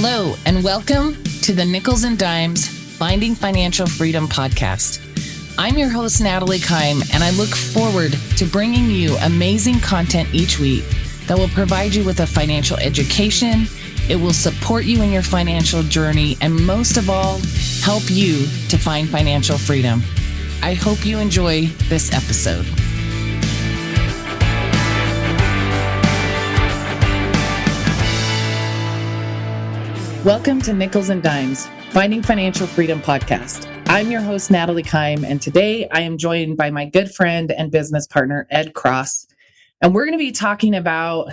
Hello, and welcome to the Nickels and Dimes Finding Financial Freedom podcast. I'm your host, Natalie Kime, and I look forward to bringing you amazing content each week that will provide you with a financial education. It will support you in your financial journey, and most of all, help you to find financial freedom. I hope you enjoy this episode. Welcome to Nickels and Dimes, Finding Financial Freedom podcast. I'm your host, Natalie Kime, and today I am joined by my good friend and business partner, Ed Cross. And we're going to be talking about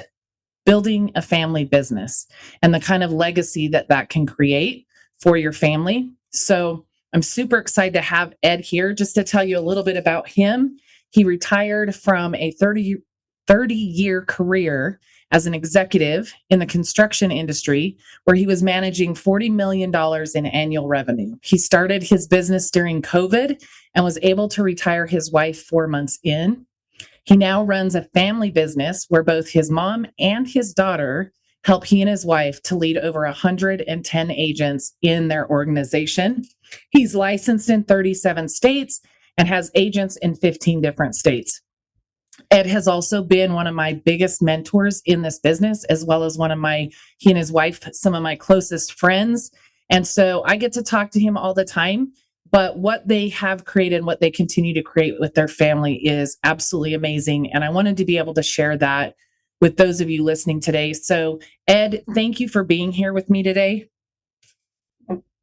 building a family business and the kind of legacy that can create for your family. So I'm super excited to have Ed here just to tell you a little bit about him. He retired from a 30-year career as an executive in the construction industry, where he was managing $40 million in annual revenue. He started his business during COVID and was able to retire his wife 4 months in. He now runs a family business where both his mom and his daughter help he and his wife to lead over 110 agents in their organization. He's licensed in 37 states and has agents in 15 different states. Ed has also been one of my biggest mentors in this business, as well as he and his wife, some of my closest friends. And so I get to talk to him all the time, but what they have created, what they continue to create with their family is absolutely amazing. And I wanted to be able to share that with those of you listening today. So Ed, thank you for being here with me today.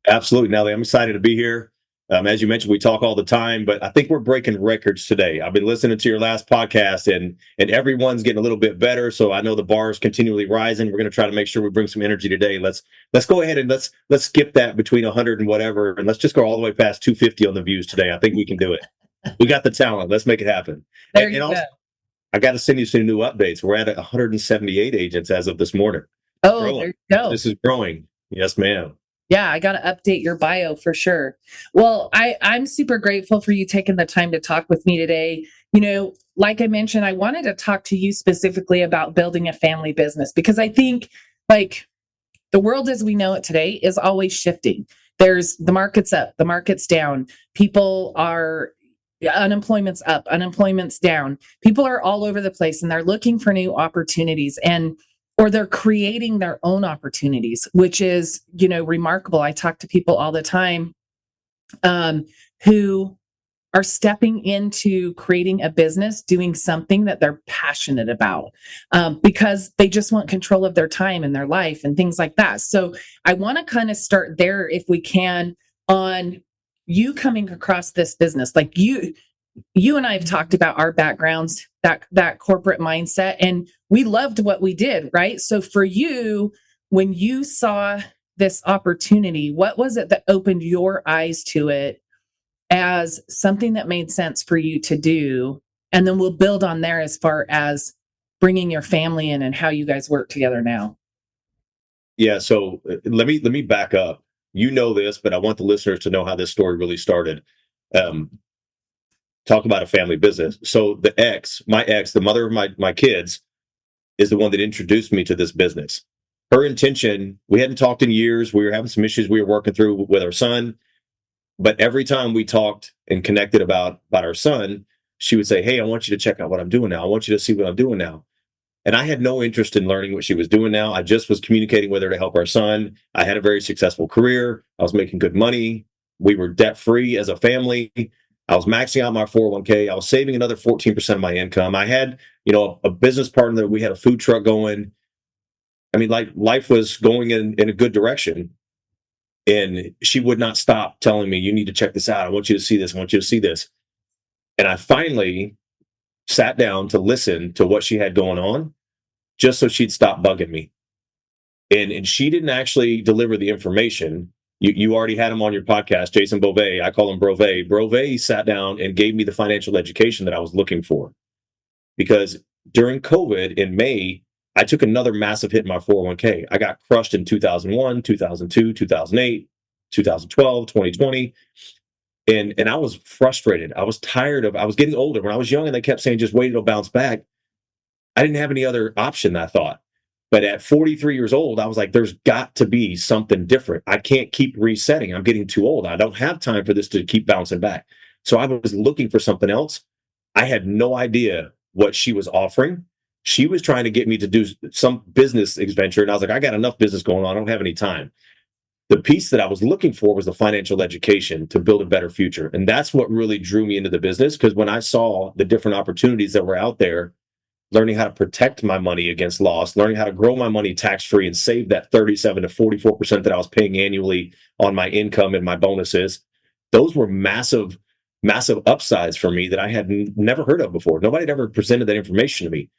Absolutely, Nellie. I'm excited to be here. As you mentioned, we talk all the time, but I think we're breaking records today. I've been listening to your last podcast, and everyone's getting a little bit better. So I know the bar is continually rising. We're going to try to make sure we bring some energy today. Let's go ahead and let's skip that between 100 and whatever, and let's just go all the way past 250 on the views today. I think we can do it. We got the talent. Let's make it happen. There you go. I got to send you some new updates. We're at 178 agents as of this morning. Oh, there you go. This is growing. Yes, ma'am. Yeah, I got to update your bio for sure. Well, I'm super grateful for you taking the time to talk with me today. You know, like I mentioned, I wanted to talk to you specifically about building a family business, because I think like the world as we know it today is always shifting. There's the market's up, the market's down. Unemployment's up, unemployment's down. People are all over the place and they're looking for new opportunities, or they're creating their own opportunities, which is, remarkable. I talk to people all the time who are stepping into creating a business, doing something that they're passionate about because they just want control of their time and their life and things like that. So I want to kind of start there, if we can, on you coming across this business. Like you and I have talked about our backgrounds, that corporate mindset, and we loved what we did, right? So for you, when you saw this opportunity, what was it that opened your eyes to it as something that made sense for you to do? And then we'll build on there as far as bringing your family in and how you guys work together now. Yeah. So let me back up. You know this, but I want the listeners to know how this story really started. Talk about a family business. So my ex, the mother of my kids, is the one that introduced me to this business. Her intention, we hadn't talked in years. We were having some issues we were working through with our son. But every time we talked and connected about our son, she would say, "Hey, I want you to check out what I'm doing now. I want you to see what I'm doing now." And I had no interest in learning what she was doing now. I just was communicating with her to help our son. I had a very successful career. I was making good money. We were debt-free as a family. I was maxing out my 401k. I was saving another 14% of my income. I had, a business partner that we had a food truck going. I mean, like life was going in a good direction. And she would not stop telling me, "You need to check this out. I want you to see this. I want you to see this." And I finally sat down to listen to what she had going on, just so she'd stop bugging me. And she didn't actually deliver the information. You already had him on your podcast, Jason Bove. I call him Brove. Brove sat down and gave me the financial education that I was looking for. Because during COVID in May, I took another massive hit in my 401k. I got crushed in 2001, 2002, 2008, 2012, 2020. And I was frustrated. I was getting older. When I was young and they kept saying, "Just wait, it'll bounce back," I didn't have any other option, I thought. But at 43 years old, I was like, there's got to be something different. I can't keep resetting. I'm getting too old. I don't have time for this to keep bouncing back. So I was looking for something else. I had no idea what she was offering. She was trying to get me to do some business adventure. And I was like, I got enough business going on. I don't have any time. The piece that I was looking for was the financial education to build a better future. And that's what really drew me into the business. Because when I saw the different opportunities that were out there, learning how to protect my money against loss, learning how to grow my money tax free and save that 37 to 44% that I was paying annually on my income and my bonuses, those were massive, massive upsides for me that I had never heard of before. Nobody had ever presented that information to me.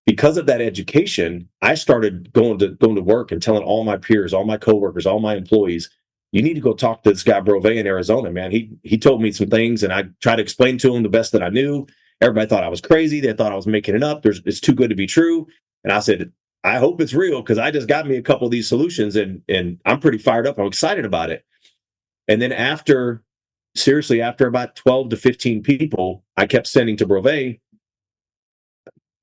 Because of that education, I started going to work and telling all my peers, all my coworkers, all my employees, you need to go talk to this guy Brove in Arizona, man. He told me some things, and I tried to explain to him the best that I knew. Everybody thought I was crazy. They thought I was making it up. It's too good to be true. And I said, I hope it's real, because I just got me a couple of these solutions, and I'm pretty fired up. I'm excited about it. And then after about 12 to 15 people, I kept sending to Brove.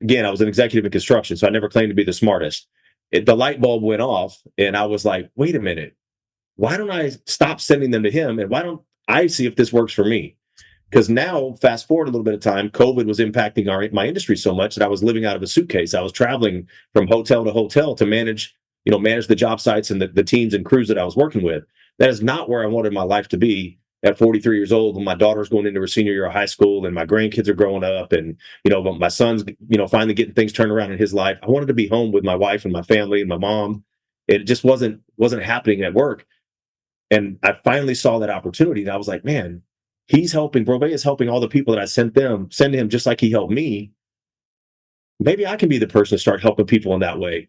Again, I was an executive in construction, so I never claimed to be the smartest. The light bulb went off, and I was like, wait a minute. Why don't I stop sending them to him? And why don't I see if this works for me? Because now, fast forward a little bit of time, COVID was impacting my industry so much that I was living out of a suitcase. I was traveling from hotel to hotel to manage the job sites and the teams and crews that I was working with. That is not where I wanted my life to be at 43 years old, when my daughter's going into her senior year of high school and my grandkids are growing up, and my son's finally getting things turned around in his life. I wanted to be home with my wife and my family and my mom. It just wasn't happening at work. And I finally saw that opportunity, and I was like, man, Brove is helping all the people that I send him, just like he helped me. Maybe I can be the person to start helping people in that way.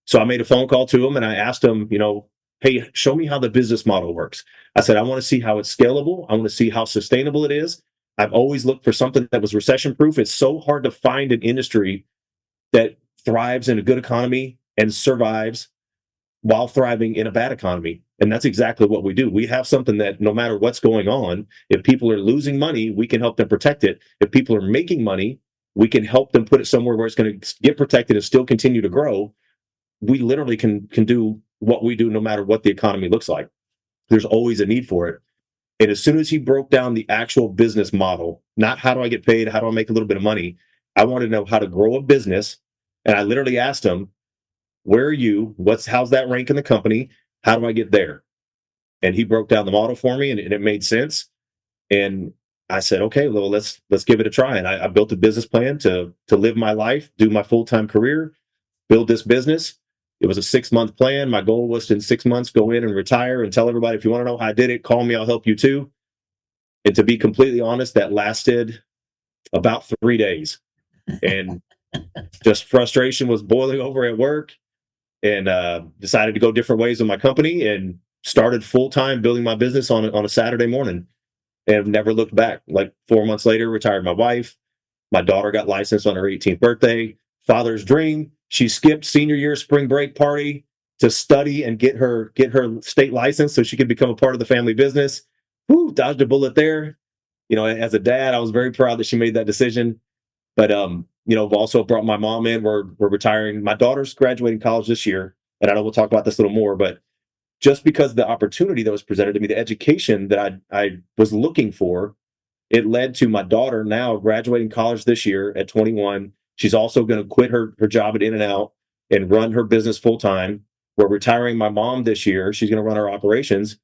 So I made a phone call to him, and I asked him, hey, show me how the business model works. I said, I want to see how it's scalable. I want to see how sustainable it is. I've always looked for something that was recession proof. It's so hard to find an industry that thrives in a good economy and survives while thriving in a bad economy. And that's exactly what we do. We have something that no matter what's going on, if people are losing money, we can help them protect it. If people are making money, we can help them put it somewhere where it's going to get protected and still continue to grow. We literally can do what we do no matter what the economy looks like. There's always a need for it. And as soon as he broke down the actual business model, not how do I get paid, how do I make a little bit of money, I wanted to know how to grow a business. And I literally asked him, where are you? How's that rank in the company? How do I get there? And he broke down the model for me, and it made sense. And I said, okay, well, let's give it a try. And I built a business plan to live my life, do my full-time career, build this business. It was a 6-month plan. My goal was to, in 6 months, go in and retire and tell everybody, if you want to know how I did it, call me, I'll help you too. And to be completely honest, that lasted about 3 days. And just frustration was boiling over at work, and decided to go different ways with my company, and started full-time building my business on a Saturday morning, and never looked back. Like 4 months later, retired my wife. My daughter got licensed on her 18th birthday. Father's dream. She skipped senior year spring break party to study and get her state license so she could become a part of the family business. Whew, dodged a bullet there. As a dad, I was very proud that she made that decision. But I've also brought my mom in. We're retiring. My daughter's graduating college this year, and I know we'll talk about this a little more, but just because of the opportunity that was presented to me, the education that I was looking for, it led to my daughter now graduating college this year at 21. She's also going to quit her job at In-N-Out and run her business full time. We're retiring my mom this year. She's going to run our operations.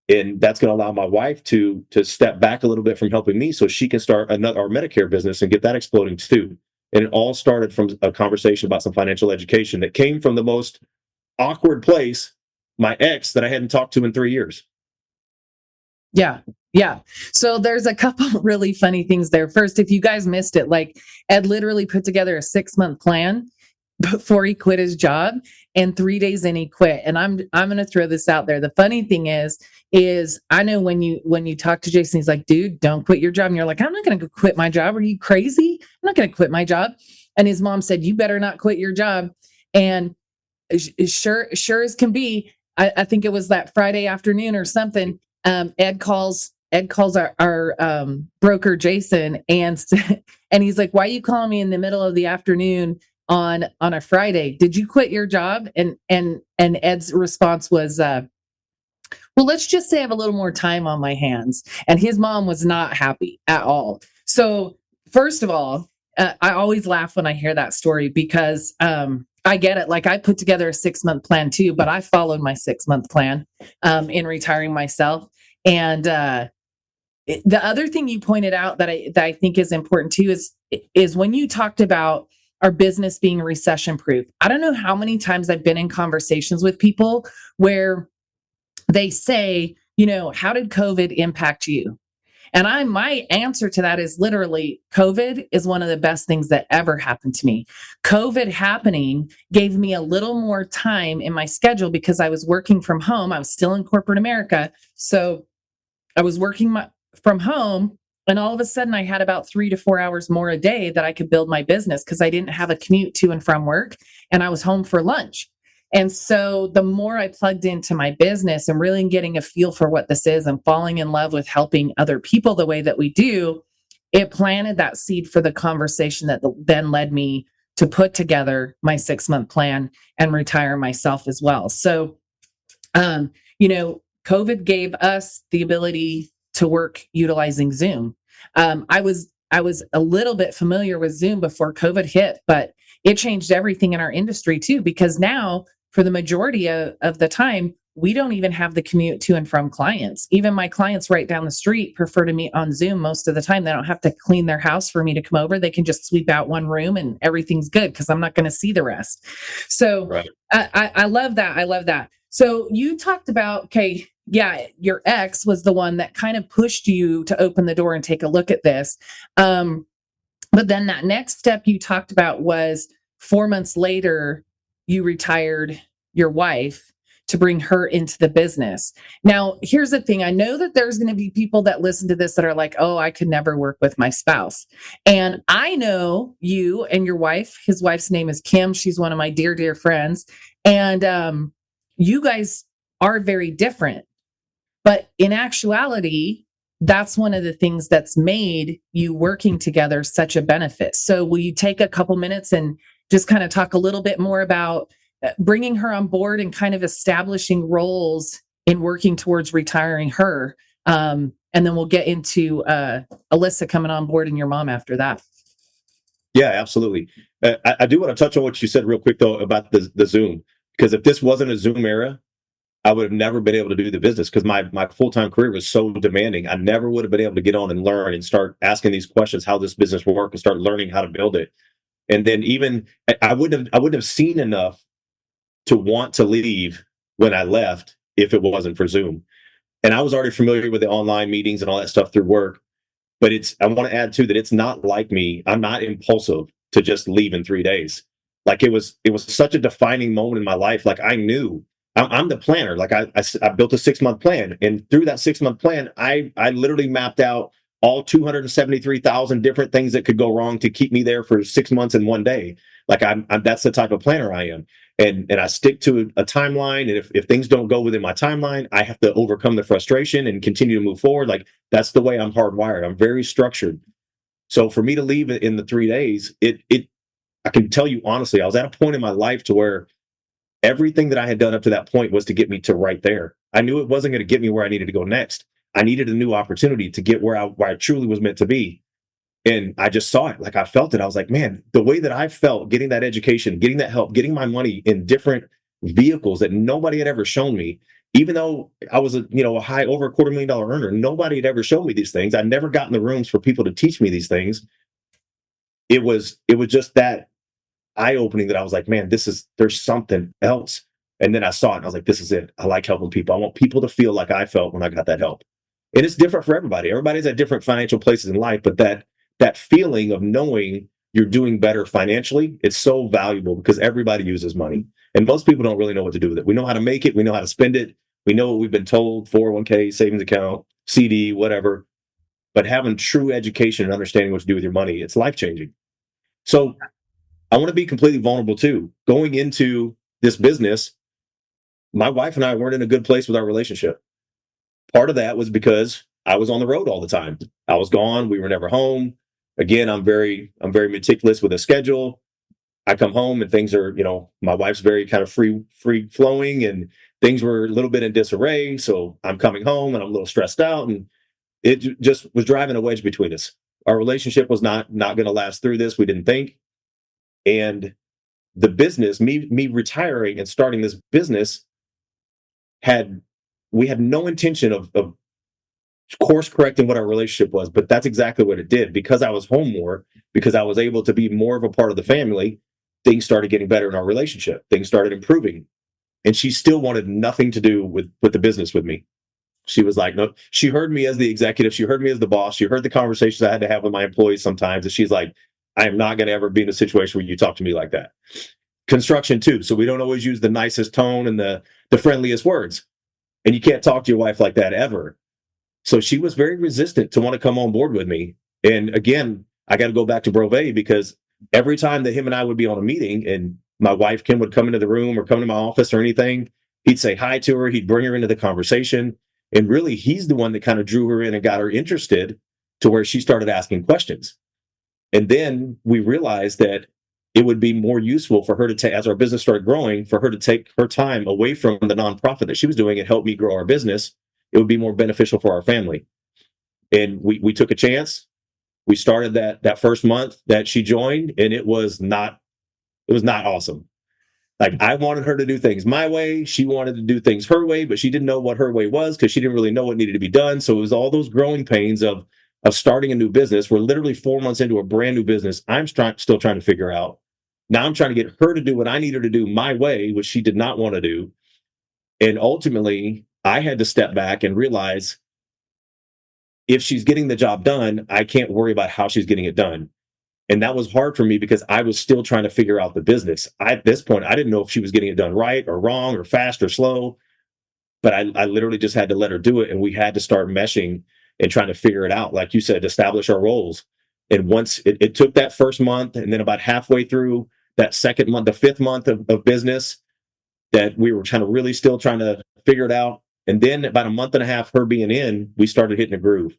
And that's going to allow my wife to step back a little bit from helping me so she can start our Medicare business and get that exploding too. And it all started from a conversation about some financial education that came from the most awkward place, my ex that I hadn't talked to in 3 years. Yeah. Yeah. So there's a couple really funny things there. First, if you guys missed it, like Ed literally put together a 6-month plan before he quit his job, and 3 days in he quit. And I'm going to throw this out there. The funny thing is I know when you talk to Jason, he's like, dude, don't quit your job. And you're like, I'm not going to quit my job. Are you crazy? I'm not going to quit my job. And his mom said, you better not quit your job. And sure as can be, I think it was that Friday afternoon or something. Ed calls our broker Jason, and he's like, why are you calling me in the middle of the afternoon on a Friday, did you quit your job? And Ed's response was, well, let's just say I have a little more time on my hands. And his mom was not happy at all. So, first of all, I always laugh when I hear that story because I get it. Like, I put together a 6-month plan too, but I followed my 6-month plan in retiring myself. And the other thing you pointed out that I think is important too is when you talked about our business being recession proof. I don't know how many times I've been in conversations with people where they say, how did COVID impact you? And my answer to that is literally, COVID is one of the best things that ever happened to me. COVID happening gave me a little more time in my schedule because I was working from home. I was still in corporate America. So I was working from home, and all of a sudden I had about 3 to 4 hours more a day that I could build my business because I didn't have a commute to and from work, and I was home for lunch. And so the more I plugged into my business and really getting a feel for what this is and falling in love with helping other people the way that we do, it planted that seed for the conversation that then led me to put together my 6-month plan and retire myself as well. So, COVID gave us the ability to work utilizing Zoom. I was a little bit familiar with Zoom before COVID hit, but it changed everything in our industry too, because now for the majority of the time, we don't even have the commute to and from clients. Even my clients right down the street prefer to meet on Zoom most of the time. They don't have to clean their house for me to come over. They can just sweep out one room and everything's good because I'm not going to see the rest. So Right. I love that. I love that. So you talked about, okay, yeah, your ex was the one that kind of pushed you to open the door and take a look at this. But then that next step you talked about was 4 months later, you retired your wife to bring her into the business. Now, here's the thing. I know that there's going to be people that listen to this that are like, oh, I could never work with my spouse. And I know you and your wife, his wife's name is Kim. She's one of my dear, dear friends. And you guys are very different. But in actuality, that's one of the things that's made you working together such a benefit. So will you take a couple minutes and just kind of talk a little bit more about bringing her on board and kind of establishing roles in working towards retiring her? And then we'll get into Alyssa coming on board and your mom after that. Yeah, absolutely. I do want to touch on what you said real quick though about the Zoom, because if this wasn't a Zoom era, I would have never been able to do the business because my full-time career was so demanding. I never would have been able to get on and learn and start asking these questions, how this business will work, and start learning how to build it. And then even I wouldn't have seen enough to want to leave when I left if it wasn't for Zoom. And I was already familiar with the online meetings and all that stuff through work. But I want to add too that it's not like me. I'm not impulsive to just leave in 3 days. Like it was such a defining moment in my life. Like I knew I'm the planner. Like I built a 6-month plan, and through that 6-month plan, I literally mapped out all 273,000 different things that could go wrong to keep me there for 6 months in one day. Like I'm that's the type of planner I am, and I stick to a timeline. And if things don't go within my timeline, I have to overcome the frustration and continue to move forward. Like that's the way I'm hardwired. I'm very structured. So for me to leave it in the 3 days, I can tell you honestly, I was at a point in my life to where everything that I had done up to that point was to get me to right there. I knew it wasn't going to get me where I needed to go next. I needed a new opportunity to get where I truly was meant to be. And I just saw it. Like I felt it. I was like, man, the way that I felt getting that education, getting that help, getting my money in different vehicles that nobody had ever shown me, even though I was a high over $250,000 earner, nobody had ever shown me these things. I never got in the rooms for people to teach me these things. It was just that eye-opening that I was like, man, there's something else. And then I saw it and I was like, this is it. I like helping people. I want people to feel like I felt when I got that help. And it's different for everybody. Everybody's at different financial places in life, but that feeling of knowing you're doing better financially, it's so valuable because everybody uses money. And most people don't really know what to do with it. We know how to make it. We know how to spend it. We know what we've been told, 401k, savings account, CD, whatever. But having true education and understanding what to do with your money, it's life-changing. So I want to be completely vulnerable too. Going into this business, my wife and I weren't in a good place with our relationship. Part of that was because I was on the road all the time. I was gone. We were never home. Again, I'm very meticulous with a schedule. I come home and things are, my wife's very kind of free flowing, and things were a little bit in disarray. So I'm coming home and I'm a little stressed out, and it just was driving a wedge between us. Our relationship was not going to last through this. We didn't think. And the business, me retiring and starting this business, we had no intention of course correcting what our relationship was, but that's exactly what it did. Because I was home more, because I was able to be more of a part of the family, things started getting better in our relationship. Things started improving. And she still wanted nothing to do with the business with me. She was like, no, she heard me as the executive. She heard me as the boss. She heard the conversations I had to have with my employees sometimes. And she's like, I am not going to ever be in a situation where you talk to me like that. Construction too. So we don't always use the nicest tone and the friendliest words. And you can't talk to your wife like that ever. So she was very resistant to want to come on board with me. And again, I got to go back to Brove, because every time that him and I would be on a meeting and my wife, Kim, would come into the room or come to my office or anything, he'd say hi to her. He'd bring her into the conversation. And really, he's the one that kind of drew her in and got her interested to where she started asking questions. And then we realized that it would be more useful for her to take, as our business started growing, for her to take her time away from the nonprofit that she was doing and help me grow our business. It would be more beneficial for our family. And we took a chance. We started that first month that she joined, and it was not awesome. Like, I wanted her to do things my way. She wanted to do things her way, but she didn't know what her way was because she didn't really know what needed to be done. So it was all those growing pains of starting a new business. We're literally 4 months into a brand new business. I'm still trying to figure out. Now I'm trying to get her to do what I need her to do my way, which she did not want to do. And ultimately, I had to step back and realize, if she's getting the job done, I can't worry about how she's getting it done. And that was hard for me because I was still trying to figure out the business. At this point, I didn't know if she was getting it done right or wrong or fast or slow, but I literally just had to let her do it. And we had to start meshing and trying to figure it out. Like you said, establish our roles. And once it took that first month, and then about halfway through that second month, the fifth month of business, that we were really still trying to figure it out. And then about a month and a half, her being in, we started hitting a groove.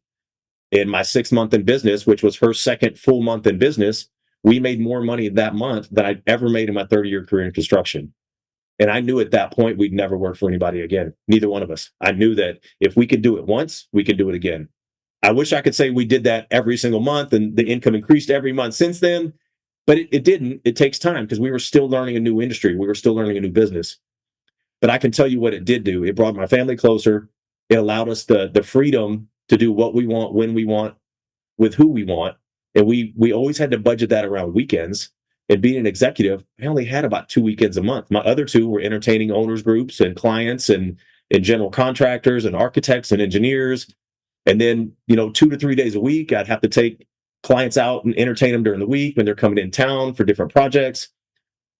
In my 6th month in business, which was her second full month in business, we made more money that month than I'd ever made in my 30-year career in construction. And I knew at that point we'd never work for anybody again. Neither one of us. I knew that if we could do it once, we could do it again. I wish I could say we did that every single month and the income increased every month since then, but it didn't. It takes time because we were still learning a new industry. We were still learning a new business. But I can tell you what it did do. It brought my family closer. It allowed us the freedom to do what we want, when we want, with who we want. And we always had to budget that around weekends. And being an executive, I only had about 2 weekends a month. My other 2 were entertaining owners groups and clients and general contractors and architects and engineers. And then, 2 to 3 days a week, I'd have to take clients out and entertain them during the week when they're coming in town for different projects.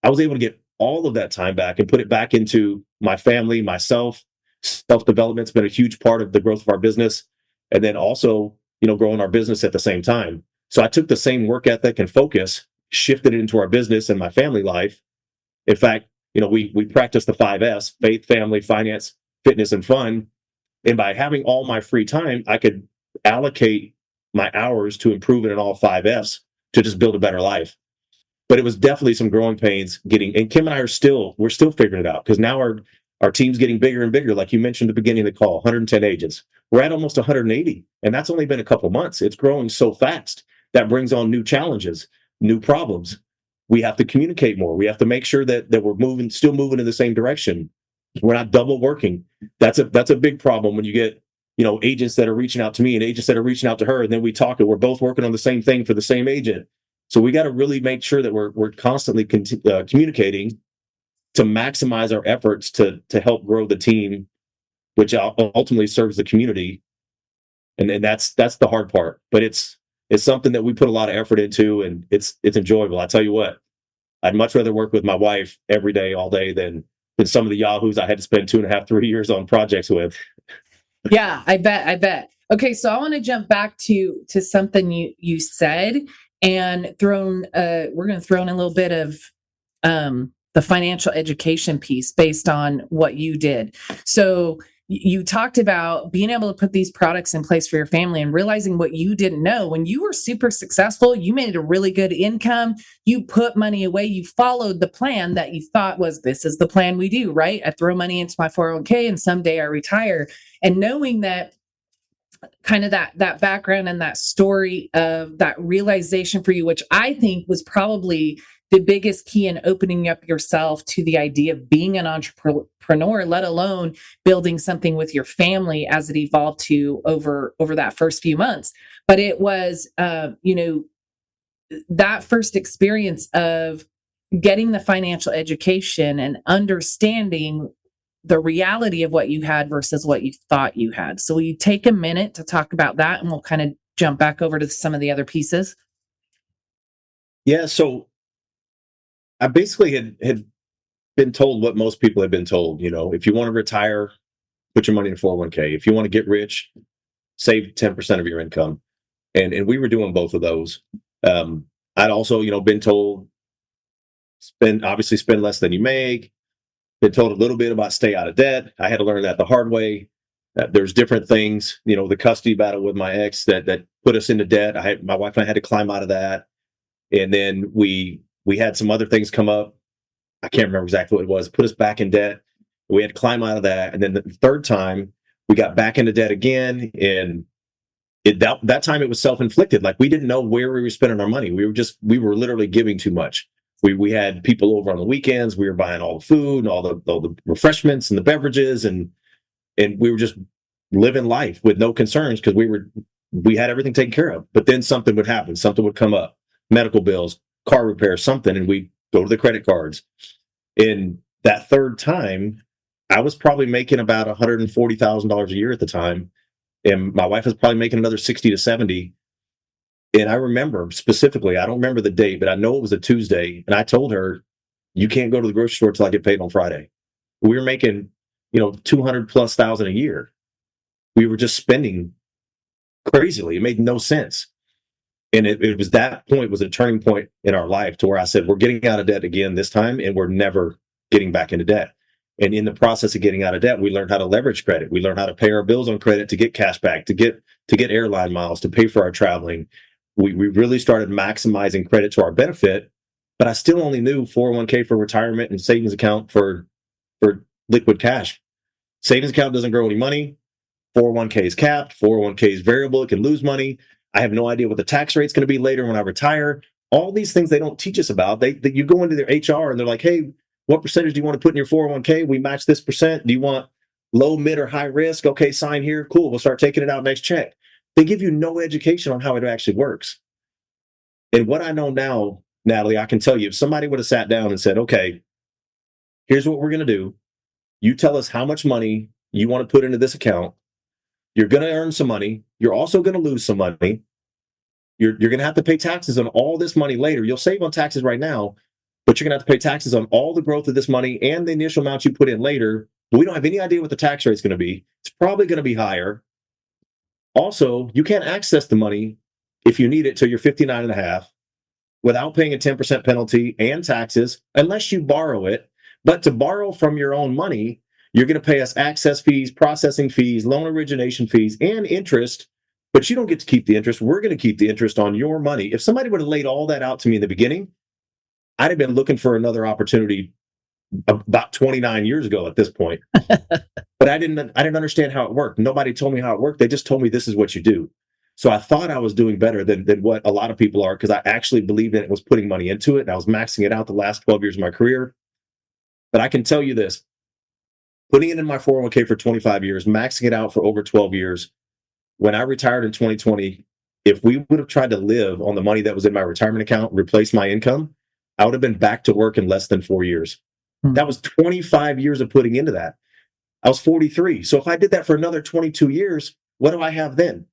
I was able to get all of that time back and put it back into my family, myself. Self-development's been a huge part of the growth of our business. And then also, growing our business at the same time. So I took the same work ethic and focus, shifted it into our business and my family life. In fact, we practice the 5S: faith, family, finance, fitness, and fun. And by having all my free time, I could allocate my hours to improving in all 5S to just build a better life. But it was definitely some growing pains and Kim and I we're still figuring it out, because now our team's getting bigger and bigger. Like you mentioned at the beginning of the call, 110 agents. We're at almost 180, and that's only been a couple months. It's growing so fast. That brings on new challenges, new problems. We have to communicate more. We have to make sure that we're still moving in the same direction. We're not double working. That's a big problem when you get, agents that are reaching out to me and agents that are reaching out to her, and then we talk and we're both working on the same thing for the same agent. So we got to really make sure that we're constantly communicating to maximize our efforts to help grow the team, which ultimately serves the community. And that's the hard part. But it's something that we put a lot of effort into, and it's enjoyable. I tell you what, I'd much rather work with my wife every day, all day, than some of the yahoos I had to spend 2.5, 3 years on projects with. Yeah, I bet. Okay, so I want to jump back to something you said, and we're going to throw in a little bit of the financial education piece based on what you did. So you talked about being able to put these products in place for your family and realizing what you didn't know. When you were super successful, you made a really good income, you put money away, you followed the plan that you thought was, this is the plan we do, right? I throw money into my 401k and someday I retire. And knowing that, kind of that background and that story of that realization for you, which I think was probably the biggest key in opening up yourself to the idea of being an entrepreneur, let alone building something with your family as it evolved to over that first few months. But it was, that first experience of getting the financial education and understanding the reality of what you had versus what you thought you had. So will you take a minute to talk about that, and we'll kind of jump back over to some of the other pieces? Yeah. So I basically had been told what most people have been told. If you want to retire, put your money in a 401k. If you want to get rich, save 10% of your income. And we were doing both of those. I'd also, been told spend less than you make. Been told a little bit about stay out of debt. I had to learn that the hard way. There's different things, the custody battle with my ex that put us into debt. My wife and I had to climb out of that. And then we had some other things come up. I can't remember exactly what it was, put us back in debt. We had to climb out of that. And then the third time we got back into debt again. And that time it was self-inflicted. Like, we didn't know where we were spending our money. We were literally giving too much. We had people over on the weekends. We were buying all the food and all the refreshments and the beverages, and we were just living life with no concerns because we had everything taken care of. But then something would happen. Something would come up, medical bills, car repair, something, and we go to the credit cards. And that third time, I was probably making about $140,000 a year at the time, and my wife was probably making another 60 to 70. And I remember specifically, I don't remember the date, but I know it was a Tuesday. And I told her, you can't go to the grocery store till I get paid on Friday. We were making, 200,000+ a year. We were just spending crazily. It made no sense. And it was that point was a turning point in our life to where I said, we're getting out of debt again this time, and we're never getting back into debt. And in the process of getting out of debt, we learned how to leverage credit. We learned how to pay our bills on credit to get cash back, to get airline miles, to pay for our traveling. We really started maximizing credit to our benefit, but I still only knew 401k for retirement and savings account for liquid cash. Savings account doesn't grow any money. 401k is capped. 401k is variable. It can lose money. I have no idea what the tax rate's going to be later when I retire. All these things they don't teach us about. You go into their HR and they're like, hey, what percentage do you want to put in your 401k? We match this percent. Do you want low, mid, or high risk? Okay, sign here. Cool. We'll start taking it out next check. They give you no education on how it actually works. And what I know now, Natalie, I can tell you, if somebody would have sat down and said, okay, here's what we're going to do. You tell us how much money you want to put into this account. You're going to earn some money. You're also going to lose some money. You're going to have to pay taxes on all this money later. You'll save on taxes right now, but you're going to have to pay taxes on all the growth of this money and the initial amount you put in later. But we don't have any idea what the tax rate is going to be. It's probably going to be higher. Also, you can't access the money if you need it till you're 59 and a half without paying a 10% penalty and taxes unless you borrow it. But to borrow from your own money, you're going to pay us access fees, processing fees, loan origination fees, and interest. But you don't get to keep the interest. We're going to keep the interest on your money. If somebody would have laid all that out to me in the beginning, I'd have been looking for another opportunity about 29 years ago at this point. But I didn't understand how it worked. Nobody told me how it worked. They just told me this is what you do. So I thought I was doing better than what a lot of people are, because I actually believed in it, was putting money into it, and I was maxing it out the last 12 years of my career. But I can tell you this, putting it in my 401k for 25 years, maxing it out for over 12 years, when I retired in 2020, if we would have tried to live on the money that was in my retirement account, replace my income, I would have been back to work in less than 4 years. That was 25 years of putting into that. I was 43. So if I did that for another 22 years, what do I have then?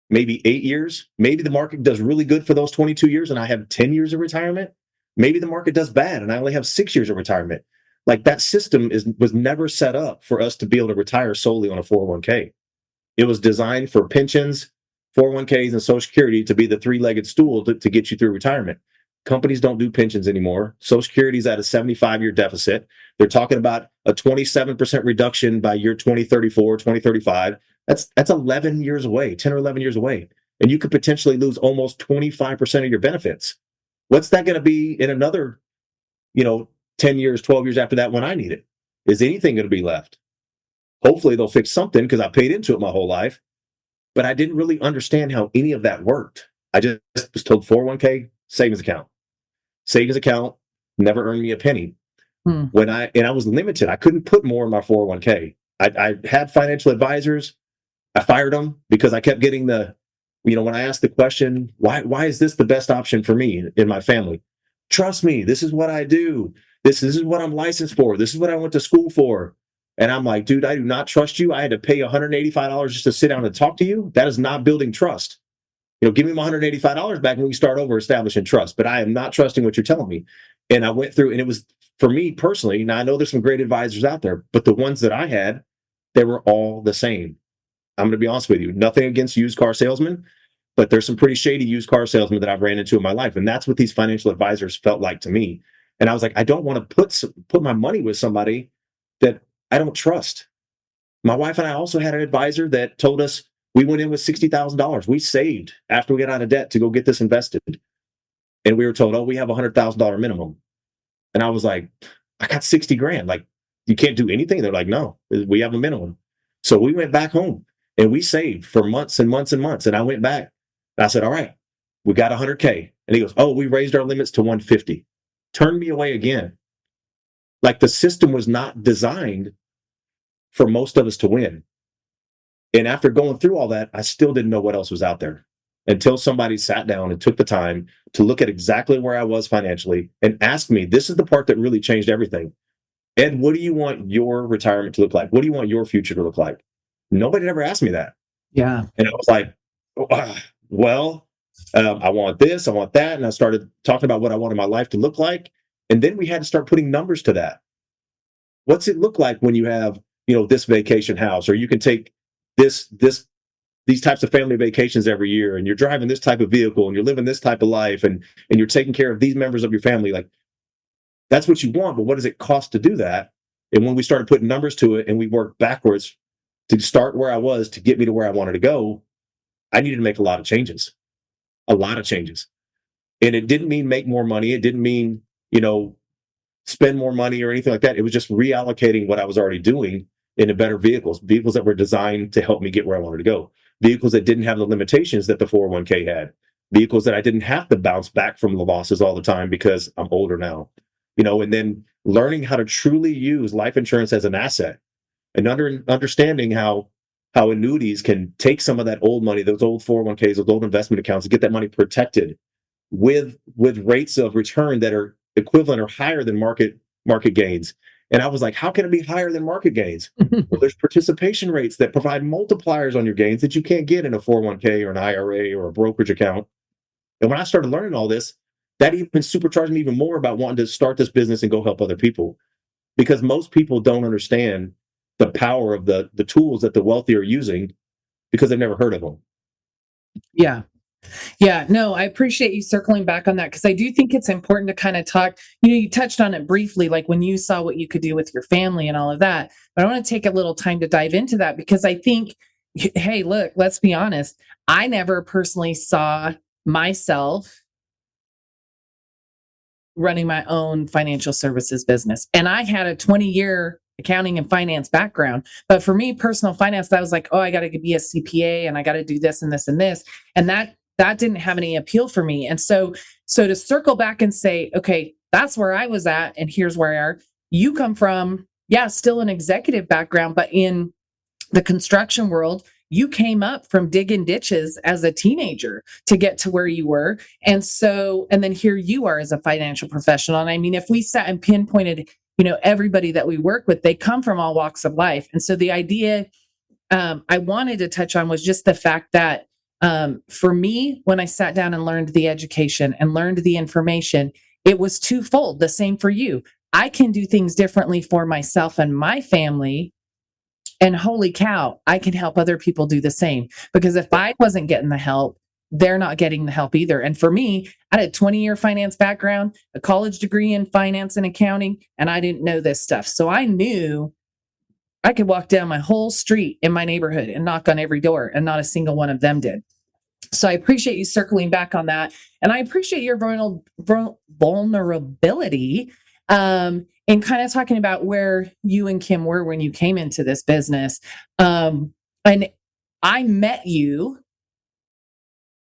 Maybe 8 years. Maybe the market does really good for those 22 years and I have 10 years of retirement. Maybe the market does bad and I only have 6 years of retirement. Like, that system was never set up for us to be able to retire solely on a 401k. It was designed for pensions, 401ks, and Social Security to be the three-legged stool to get you through retirement. companies don't do pensions anymore. Social Security's at a 75-year deficit. They're talking about a 27% reduction by year 2034, 2035. That's 11 years away, 10 or 11 years away. And you could potentially lose almost 25% of your benefits. What's that going to be in another, 10 years, 12 years after that when I need it? Is anything going to be left? Hopefully they'll fix something because I paid into it my whole life. But I didn't really understand how any of that worked. I just was told 401k, savings account. Savings account never earned me a penny. And I was limited. I couldn't put more in my 401k. I had financial advisors. I fired them because I kept getting when I asked the question, why is this the best option for me in my family? Trust me, this is what I do. This is what I'm licensed for. This is what I went to school for. And I'm like, dude, I do not trust you. I had to pay $185 just to sit down and talk to you. That is not building trust. Give me my $185 back and we can start over establishing trust. But I am not trusting what you're telling me. And I went through, and it was, for me personally, now I know there's some great advisors out there, but the ones that I had, they were all the same. I'm going to be honest with you. Nothing against used car salesmen, but there's some pretty shady used car salesmen that I've ran into in my life. And that's what these financial advisors felt like to me. And I was like, I don't want to put my money with somebody that I don't trust. My wife and I also had an advisor that told us, we went in with $60,000. We saved after we got out of debt to go get this invested. And we were told, we have a $100,000 minimum. And I was like, I got 60 grand. Like, you can't do anything. They're like, no, we have a minimum. So we went back home and we saved for months and months and months. And I went back and I said, all right, we got 100K. And he goes, we raised our limits to 150. Turned me away again. Like, the system was not designed for most of us to win. And after going through all that, I still didn't know what else was out there until somebody sat down and took the time to look at exactly where I was financially and asked me, this is the part that really changed everything. Ed, what do you want your retirement to look like? What do you want your future to look like? Nobody had ever asked me that. Yeah. And I was like, I want this, I want that. And I started talking about what I wanted my life to look like. And then we had to start putting numbers to that. What's it look like when you have, this vacation house, or you can take these types of family vacations every year, and you're driving this type of vehicle, and you're living this type of life, and you're taking care of these members of your family. Like, that's what you want, but what does it cost to do that? And when we started putting numbers to it and we worked backwards to start where I was to get me to where I wanted to go, I needed to make a lot of changes. And it didn't mean make more money. It didn't mean, spend more money or anything like that. It was just reallocating what I was already doing into better vehicles that were designed to help me get where I wanted to go. Vehicles that didn't have the limitations that the 401k had. Vehicles that I didn't have to bounce back from the losses all the time because I'm older now. And then learning how to truly use life insurance as an asset, and understanding how annuities can take some of that old money, those old 401ks, those old investment accounts, and get that money protected with rates of return that are equivalent or higher than market gains. And I was like, how can it be higher than market gains? Well, there's participation rates that provide multipliers on your gains that you can't get in a 401k or an IRA or a brokerage account. And when I started learning all this, that even supercharged me even more about wanting to start this business and go help other people. Because most people don't understand the power of the tools that the wealthy are using because they've never heard of them. Yeah. Yeah, no, I appreciate you circling back on that, because I do think it's important to kind of talk, you touched on it briefly, like when you saw what you could do with your family and all of that. But I want to take a little time to dive into that, because I think, hey, look, let's be honest. I never personally saw myself running my own financial services business. And I had a 20-year accounting and finance background. But for me, personal finance, that was like, I got to be a CPA and I got to do this and this and this. And that didn't have any appeal for me. And so to circle back and say, okay, that's where I was at, and here's where you come from. Yeah, still an executive background, but in the construction world, you came up from digging ditches as a teenager to get to where you were. And then here you are as a financial professional. And I mean, if we sat and pinpointed, everybody that we work with, they come from all walks of life. And so the idea I wanted to touch on was just the fact that for me, when I sat down and learned the education and learned the information, it was twofold. The same for you. I can do things differently for myself and my family. And holy cow, I can help other people do the same. Because if I wasn't getting the help, they're not getting the help either. And for me, I had a 20-year finance background, a college degree in finance and accounting, and I didn't know this stuff. So I knew I could walk down my whole street in my neighborhood and knock on every door, and not a single one of them did. So I appreciate you circling back on that. And I appreciate your vulnerability in kind of talking about where you and Kim were when you came into this business. And I met you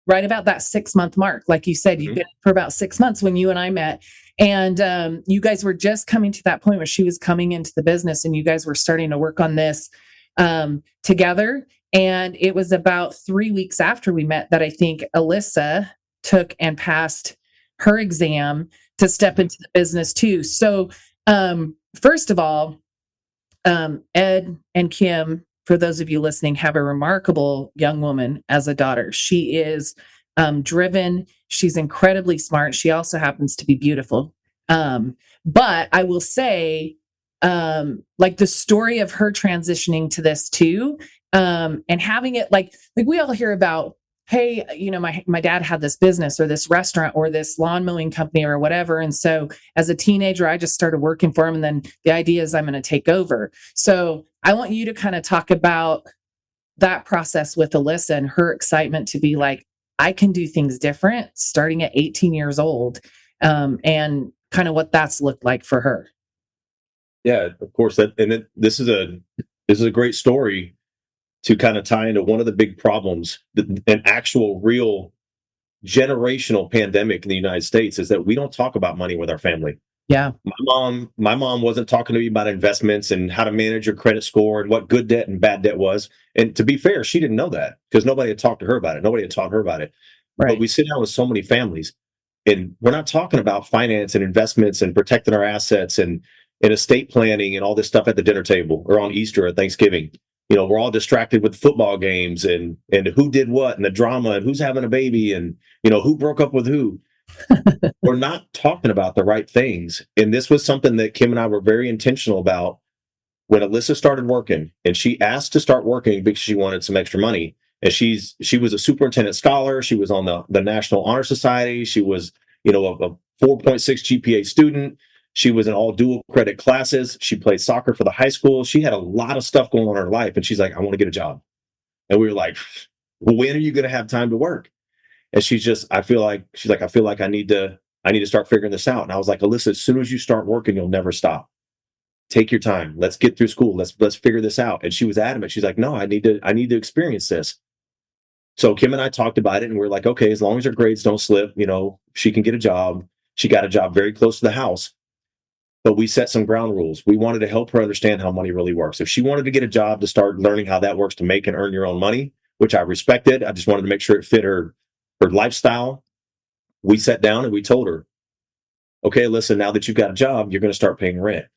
right about that 6-month mark. Like you said, you've been for about 6 months when you and I met. And you guys were just coming to that point where she was coming into the business and you guys were starting to work on this together. And it was about 3 weeks after we met that I think Alyssa took and passed her exam to step into the business too. So first of all, Ed and Kim, for those of you listening, have a remarkable young woman as a daughter. She is driven. She's incredibly smart. She also happens to be beautiful. But I will say, like the story of her transitioning to this too, and having it like we all hear about, hey, you know, my dad had this business or this restaurant or this lawn mowing company or whatever. And so as a teenager, I just started working for him. And then the idea is I'm going to take over. So I want you to kind of talk about that process with Alyssa and her excitement to be like, I can do things different starting at 18 years old, and kind of what that's looked like for her. Yeah, of course. This is a great story to kind of tie into one of the big problems, an actual real generational pandemic in the United States, is that we don't talk about money with our family. Yeah. My mom wasn't talking to me about investments and how to manage your credit score and what good debt and bad debt was. And to be fair, she didn't know that because nobody had talked to her about it. Nobody had taught her about it. Right. But we sit down with so many families and we're not talking about finance and investments and protecting our assets and estate planning and all this stuff at the dinner table or on Easter or Thanksgiving. You know, we're all distracted with football games and who did what and the drama and who's having a baby and, you know, who broke up with who. We're not talking about the right things. And this was something that Kim and I were very intentional about when Alyssa started working. And she asked to start working because she wanted some extra money. And she was a superintendent scholar. She was on the National Honor Society. She was, you know, a 4.6 GPA student. She was in all dual credit classes. She played soccer for the high school. She had a lot of stuff going on in her life. And she's like, I want to get a job. And we were like, well, when are you going to have time to work? And I feel like I need to start figuring this out. And I was like, Alyssa, as soon as you start working, you'll never stop. Take your time. Let's get through school. Let's figure this out. And she was adamant. She's like, no, I need to experience this. So Kim and I talked about it and we're like, okay, as long as her grades don't slip, you know, she can get a job. She got a job very close to the house. But we set some ground rules. We wanted to help her understand how money really works. If she wanted to get a job to start learning how that works to make and earn your own money, which I respected, I just wanted to make sure it fit her lifestyle. We sat down and we told her, okay, listen, now that you've got a job, you're going to start paying rent.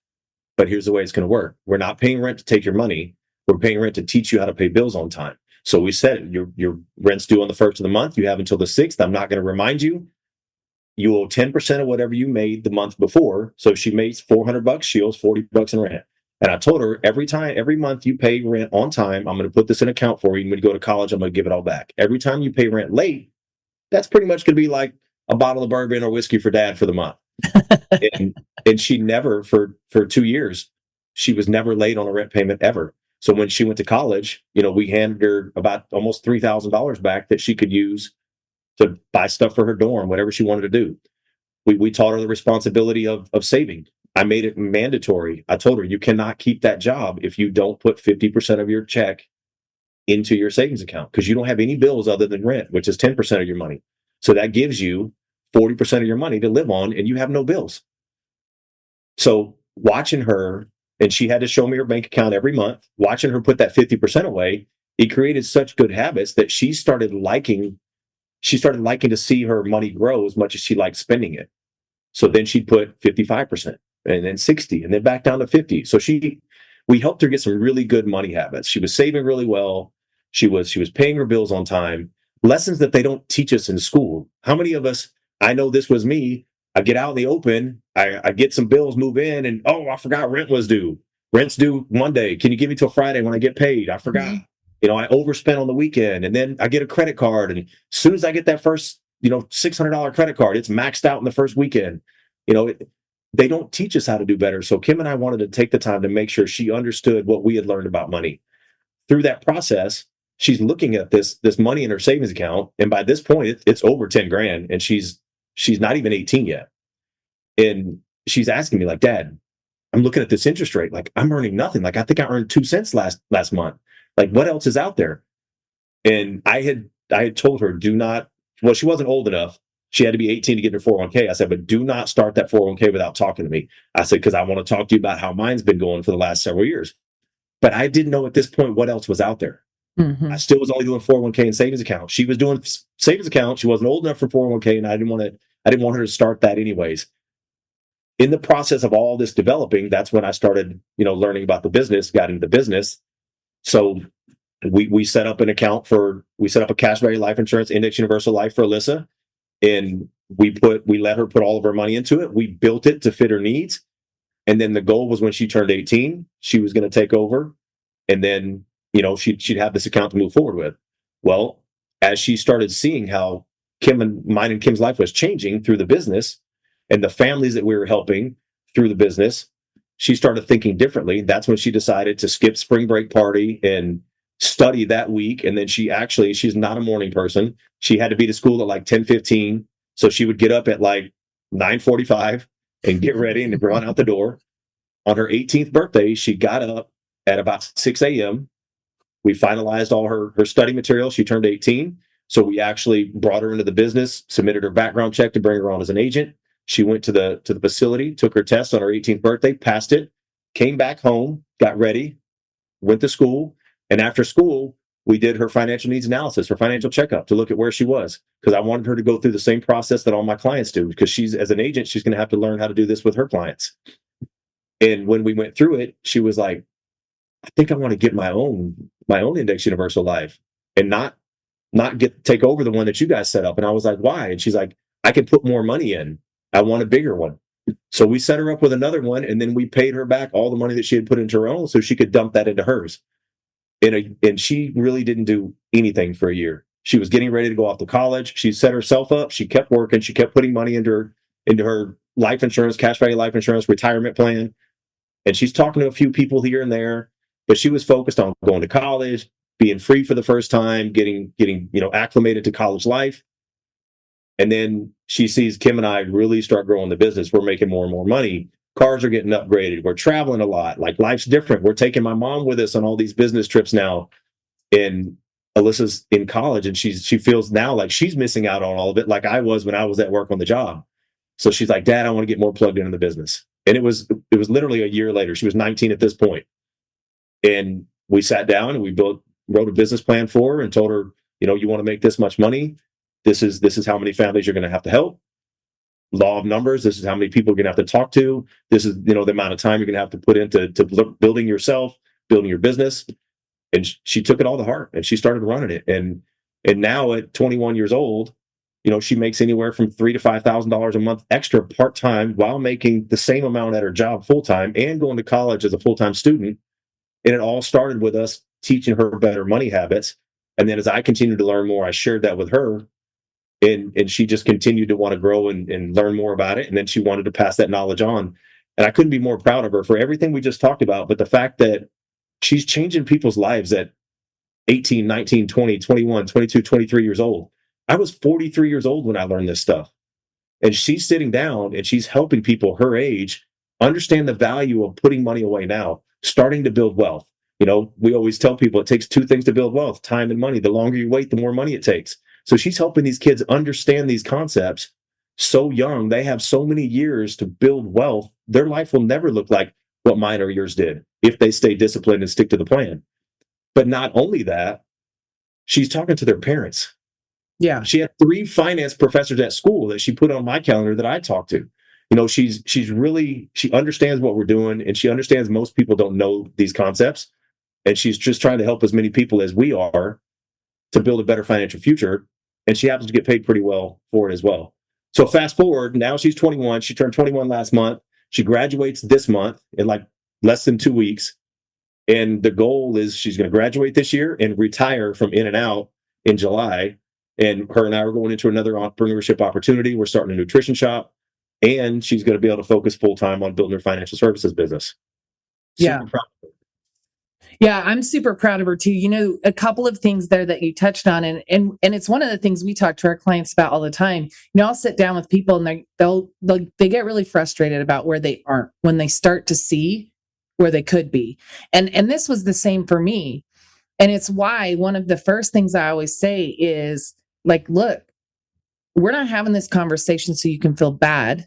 But here's the way it's going to work. We're not paying rent to take your money. We're paying rent to teach you how to pay bills on time. So we said your rent's due on the 1st of the month. You have until the 6th. I'm not going to remind you. You owe 10% of whatever you made the month before. So if she makes $400, she owes $40 in rent. And I told her every month you pay rent on time, I'm going to put this in account for you. And when you go to college, I'm going to give it all back. Every time you pay rent late, that's pretty much going to be like a bottle of bourbon or whiskey for dad for the month. and she never, for 2 years, she was never late on a rent payment ever. So when she went to college, you know, we handed her about almost $3,000 back that she could use to buy stuff for her dorm, whatever she wanted to do. We taught her the responsibility of saving. I made it mandatory. I told her, you cannot keep that job if you don't put 50% of your check into your savings account because you don't have any bills other than rent, which is 10% of your money. So that gives you 40% of your money to live on and you have no bills. So watching her, and she had to show me her bank account every month, watching her put that 50% away, it created such good habits that she started liking to see her money grow as much as she liked spending it. So then she'd put 55% and then 60 and then back down to 50. So we helped her get some really good money habits. She was saving really well. She was paying her bills on time. Lessons that they don't teach us in school. How many of us, I know this was me, I get out in the open, I get some bills, move in, and oh, I forgot rent was due. Rent's due Monday. Can you give me till Friday when I get paid? I forgot. Mm-hmm. I overspent on the weekend, and then I get a credit card, and as soon as I get that first, $600 credit card, it's maxed out in the first weekend. They don't teach us how to do better. So Kim and I wanted to take the time to make sure she understood what we had learned about money. Through that process, she's looking at this money in her savings account, and by this point, it's over 10 grand, and she's not even 18 yet. And she's asking me like, Dad, I'm looking at this interest rate. Like, I'm earning nothing. Like, I think I earned 2 cents last month. Like, what else is out there? And I had told her, do not, well, she wasn't old enough. She had to be 18 to get her 401k. I said, but do not start that 401k without talking to me. I said, because I want to talk to you about how mine's been going for the last several years. But I didn't know at this point what else was out there. Mm-hmm. I still was only doing 401k and savings account. She was doing savings account. She wasn't old enough for 401k, and I didn't want her to start that anyways. In the process of all this developing, that's when I started, learning about the business, got into the business. So we set up an account we set up a cash value life insurance, index universal life for Alyssa. And we let her put all of her money into it. We built it to fit her needs. And then the goal was when she turned 18, she was going to take over. And then, she'd have this account to move forward with. Well, as she started seeing how mine and Kim's life was changing through the business and the families that we were helping through the business, she started thinking differently. That's when she decided to skip spring break party and study that week. And then she's not a morning person. She had to be to school at like 10:15. So she would get up at like 9:45 and get ready and run out the door. On her 18th birthday, she got up at about 6 a.m. We finalized all her study material. She turned 18. So we actually brought her into the business, submitted her background check to bring her on as an agent. She went to the facility, took her test on her 18th birthday, passed it, came back home, got ready, went to school. And after school, we did her financial needs analysis, her financial checkup to look at where she was, because I wanted her to go through the same process that all my clients do, because as an agent, she's going to have to learn how to do this with her clients. And when we went through it, she was like, I think I want to get my own index universal life and not take over the one that you guys set up. And I was like, why? And she's like, I can put more money in. I want a bigger one. So we set her up with another one, and then we paid her back all the money that she had put into her own so she could dump that into hers. And she really didn't do anything for a year. She was getting ready to go off to college. She set herself up. She kept working. She kept putting money into her life insurance, cash value life insurance, retirement plan. And she's talking to a few people here and there, but she was focused on going to college, being free for the first time, getting acclimated to college life. And then she sees Kim and I really start growing the business. We're making more and more money. Cars are getting upgraded. We're traveling a lot. Like, life's different. We're taking my mom with us on all these business trips now. And Alyssa's in college, and she feels now like she's missing out on all of it, like I was when I was at work on the job. So she's like, Dad, I want to get more plugged into the business. And it was literally a year later. She was 19 at this point. And we sat down and we wrote a business plan for her and told her, you want to make this much money. This is how many families you're going to have to help. Law of numbers. This is how many people you're going to have to talk to. This is, the amount of time you're going to have to put into building yourself, building your business. And she took it all to heart and she started running it. And now at 21 years old, she makes anywhere from $3,000 to $5,000 a month extra part-time while making the same amount at her job full-time and going to college as a full-time student. And it all started with us teaching her better money habits. And then as I continued to learn more, I shared that with her. And she just continued to want to grow and learn more about it. And then she wanted to pass that knowledge on. And I couldn't be more proud of her for everything we just talked about. But the fact that she's changing people's lives at 18, 19, 20, 21, 22, 23 years old. I was 43 years old when I learned this stuff. And she's sitting down and she's helping people her age understand the value of putting money away now, starting to build wealth. We always tell people it takes two things to build wealth: time and money. The longer you wait, the more money it takes. So she's helping these kids understand these concepts so young. They have so many years to build wealth. Their life will never look like what mine or yours did if they stay disciplined and stick to the plan. But not only that, she's talking to their parents. Yeah. She had 3 finance professors at school that she put on my calendar that I talked to. She understands what we're doing, and she understands most people don't know these concepts. And she's just trying to help as many people as we are to build a better financial future. And she happens to get paid pretty well for it as well. So fast forward, now she's 21. She turned 21 last month. She graduates this month in like less than 2 weeks. And the goal is she's going to graduate this year and retire from In-N-Out in July. And her and I are going into another entrepreneurship opportunity. We're starting a nutrition shop, and she's going to be able to focus full time on building her financial services business. Yeah. Super proud of her. Yeah, I'm super proud of her too. You know, a couple of things there that you touched on, and it's one of the things we talk to our clients about all the time. You know, I'll sit down with people and they get really frustrated about where they aren't when they start to see where they could be. And this was the same for me. And it's why one of the first things I always say is like, look, we're not having this conversation so you can feel bad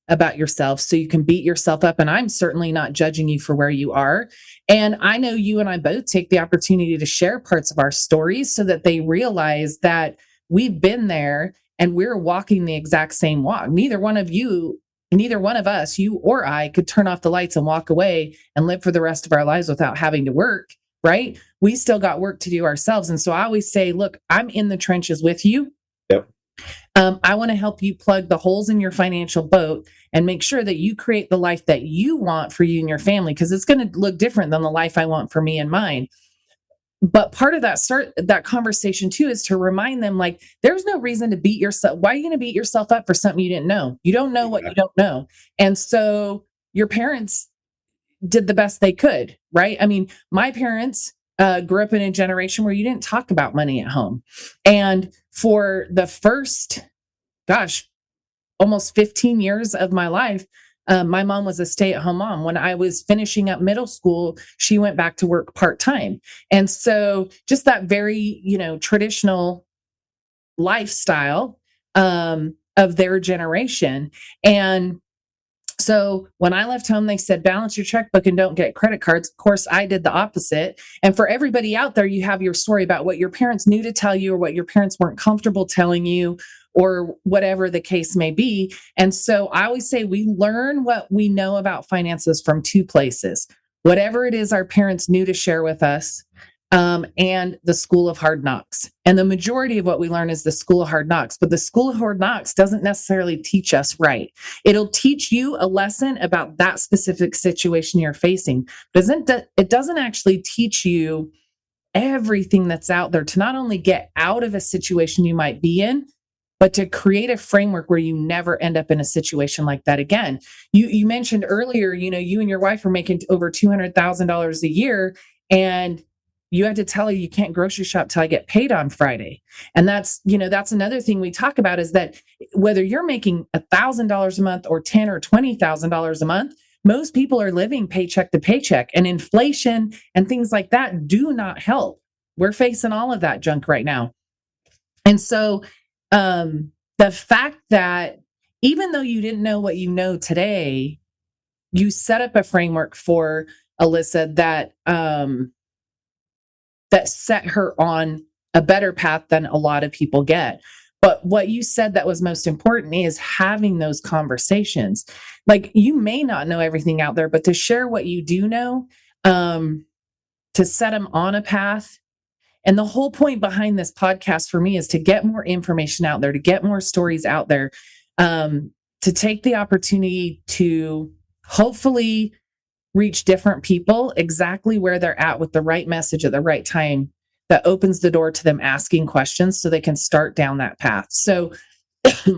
about yourself, so you can beat yourself up. And I'm certainly not judging you for where you are. And I know you and I both take the opportunity to share parts of our stories so that they realize that we've been there and we're walking the exact same walk. Neither one of us, you or I, could turn off the lights and walk away and live for the rest of our lives without having to work, right? We still got work to do ourselves. And so I always say, look, I'm in the trenches with you. Yep. I want to help you plug the holes in your financial boat and make sure that you create the life that you want for you and your family, because it's going to look different than the life I want for me and mine. But part of that conversation too is to remind them, like, there's no reason to beat yourself. Why are you going to beat yourself up for something you didn't know? You don't know what you don't know. And so your parents did the best they could, right? I mean, my parents grew up in a generation where you didn't talk about money at home. And for the first, almost 15 years of my life, my mom was a stay-at-home mom. When I was finishing up middle school, she went back to work part-time. And so just that very, traditional lifestyle of their generation. And so when I left home, they said, balance your checkbook and don't get credit cards. Of course, I did the opposite. And for everybody out there, you have your story about what your parents knew to tell you or what your parents weren't comfortable telling you or whatever the case may be. And so I always say we learn what we know about finances from two places: whatever it is our parents knew to share with us, and the school of hard knocks. And the majority of what we learn is the school of hard knocks, but the school of hard knocks doesn't necessarily teach us right. It'll teach you a lesson about that specific situation you're facing. It doesn't actually teach you everything that's out there to not only get out of a situation you might be in, but to create a framework where you never end up in a situation like that again. You mentioned earlier, you and your wife are making over $200,000 a year, and you had to tell her you can't grocery shop till I get paid on Friday. And that's another thing we talk about, is that whether you're making $1,000 a month or $10,000 or $20,000 a month, most people are living paycheck to paycheck, and inflation and things like that do not help. We're facing all of that junk right now. And so the fact that even though you didn't know what you know today, you set up a framework for Alyssa that set her on a better path than a lot of people get. But what you said that was most important is having those conversations. Like, you may not know everything out there, but to share what you do know, to set them on a path. And the whole point behind this podcast for me is to get more information out there, to get more stories out there, to take the opportunity to hopefully reach different people exactly where they're at with the right message at the right time that opens the door to them asking questions so they can start down that path. So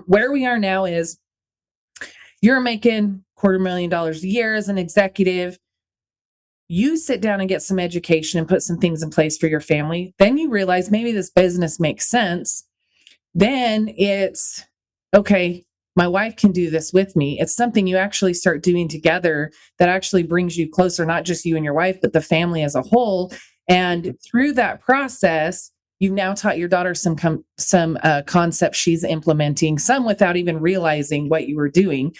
where we are now is you're making $250,000 a year as an executive. You sit down and get some education and put some things in place for your family. Then you realize maybe this business makes sense. Then it's, okay, my wife can do this with me. It's something you actually start doing together that actually brings you closer, not just you and your wife, but the family as a whole. And through that process, you've now taught your daughter some concepts she's implementing, some without even realizing what you were doing,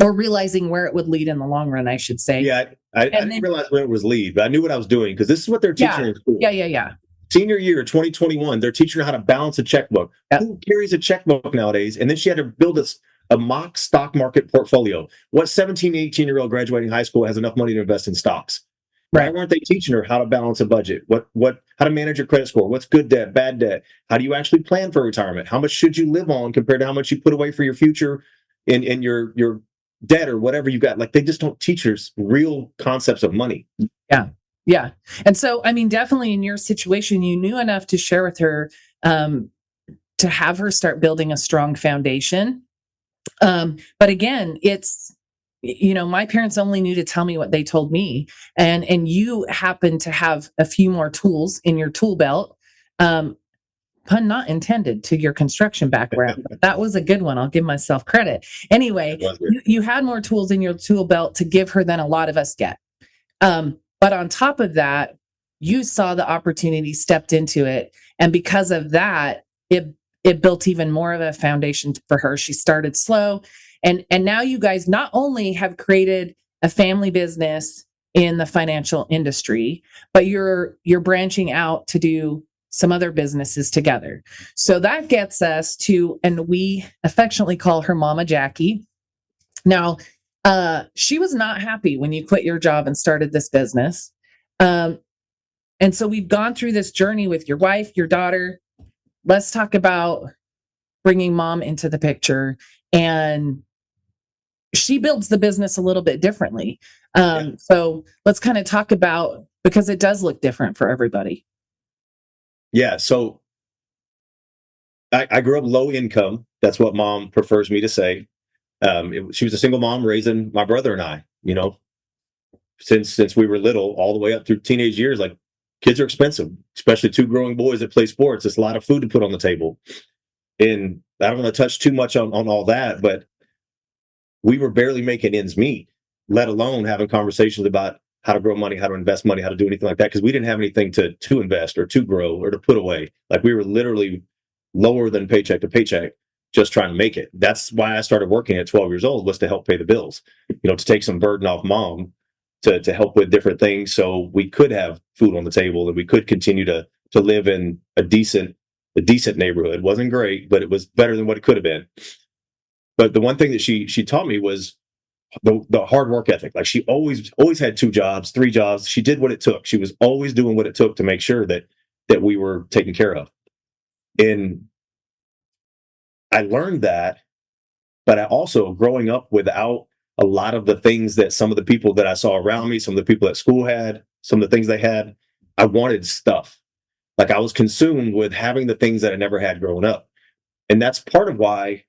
or realizing where it would lead in the long run, I should say. Yeah, I didn't realize where it was lead, but I knew what I was doing, because this is what they're teaching in school. Yeah. Senior year, 2021, they're teaching her how to balance a checkbook. Yep. Who carries a checkbook nowadays? And then she had to build a mock stock market portfolio. What 17, 18-year-old graduating high school has enough money to invest in stocks? Right. Why weren't they teaching her how to balance a budget? How to manage your credit score? What's good debt, bad debt? How do you actually plan for retirement? How much should you live on compared to how much you put away for your future in your debt or whatever you got. Like they just don't teach us real concepts of money. Yeah. Yeah. And so, I mean, definitely in your situation, you knew enough to share with her, to have her start building a strong foundation. But again, it's, my parents only knew to tell me what they told me. And you happen to have a few more tools in your tool belt. Pun not intended, to your construction background. But that was a good one. I'll give myself credit. Anyway, you had more tools in your tool belt to give her than a lot of us get. But on top of that, you saw the opportunity, stepped into it. And because of that, it built even more of a foundation for her. She started slow. And now you guys not only have created a family business in the financial industry, but you're branching out to do some other businesses together. So that gets us to, and we affectionately call her Mama Jackie. Now, she was not happy when you quit your job and started this business. And so we've gone through this journey with your wife, your daughter. Let's talk about bringing mom into the picture. And she builds the business a little bit differently. So let's kind of talk about, because it does look different for everybody. Yeah. So I grew up low income. That's what mom prefers me to say. She was a single mom raising my brother and I, since we were little all the way up through teenage years. Like kids are expensive, especially two growing boys that play sports. It's a lot of food to put on the table. And I don't want to touch too much on all that, but we were barely making ends meet, let alone having conversations about how to grow money, how to invest money, how to do anything like that. Because we didn't have anything to invest or to grow or to put away. Like we were literally lower than paycheck to paycheck, just trying to make it. That's why I started working at 12 years old, was to help pay the bills, to take some burden off mom, to help with different things so we could have food on the table and we could continue to live in a decent neighborhood. It wasn't great, but it was better than what it could have been. But the one thing that she taught me was the hard work ethic. Like she always had 2 jobs, 3 jobs. She did what it took. She was always doing what it took to make sure that we were taken care of. And I learned that, but I also, growing up without a lot of the things that some of the people that I saw around me, some of the people at school had, some of the things they had, I wanted stuff. Like I was consumed with having the things that I never had growing up. And that's part of why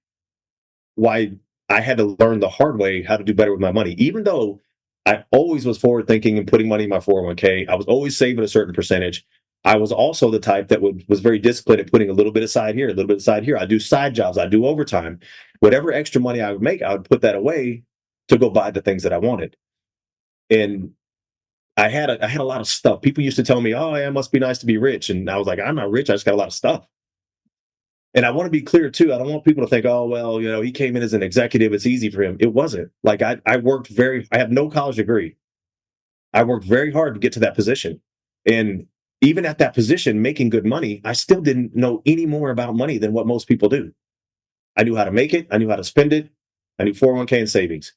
I had to learn the hard way how to do better with my money. Even though I always was forward thinking and putting money in my 401k, I was always saving a certain percentage. I was also the type that was very disciplined at putting a little bit aside here, a little bit aside here. I do side jobs, I do overtime. Whatever extra money I would make, I would put that away to go buy the things that I wanted. And I had a lot of stuff. People used to tell me, "Oh, yeah, it must be nice to be rich," and I was like, "I'm not rich. I just got a lot of stuff." And I want to be clear too. I don't want people to think, "Oh, well, he came in as an executive. It's easy for him." It wasn't. Like I have no college degree. I worked very hard to get to that position. And even at that position, making good money, I still didn't know any more about money than what most people do. I knew how to make it. I knew how to spend it. I knew 401k and savings.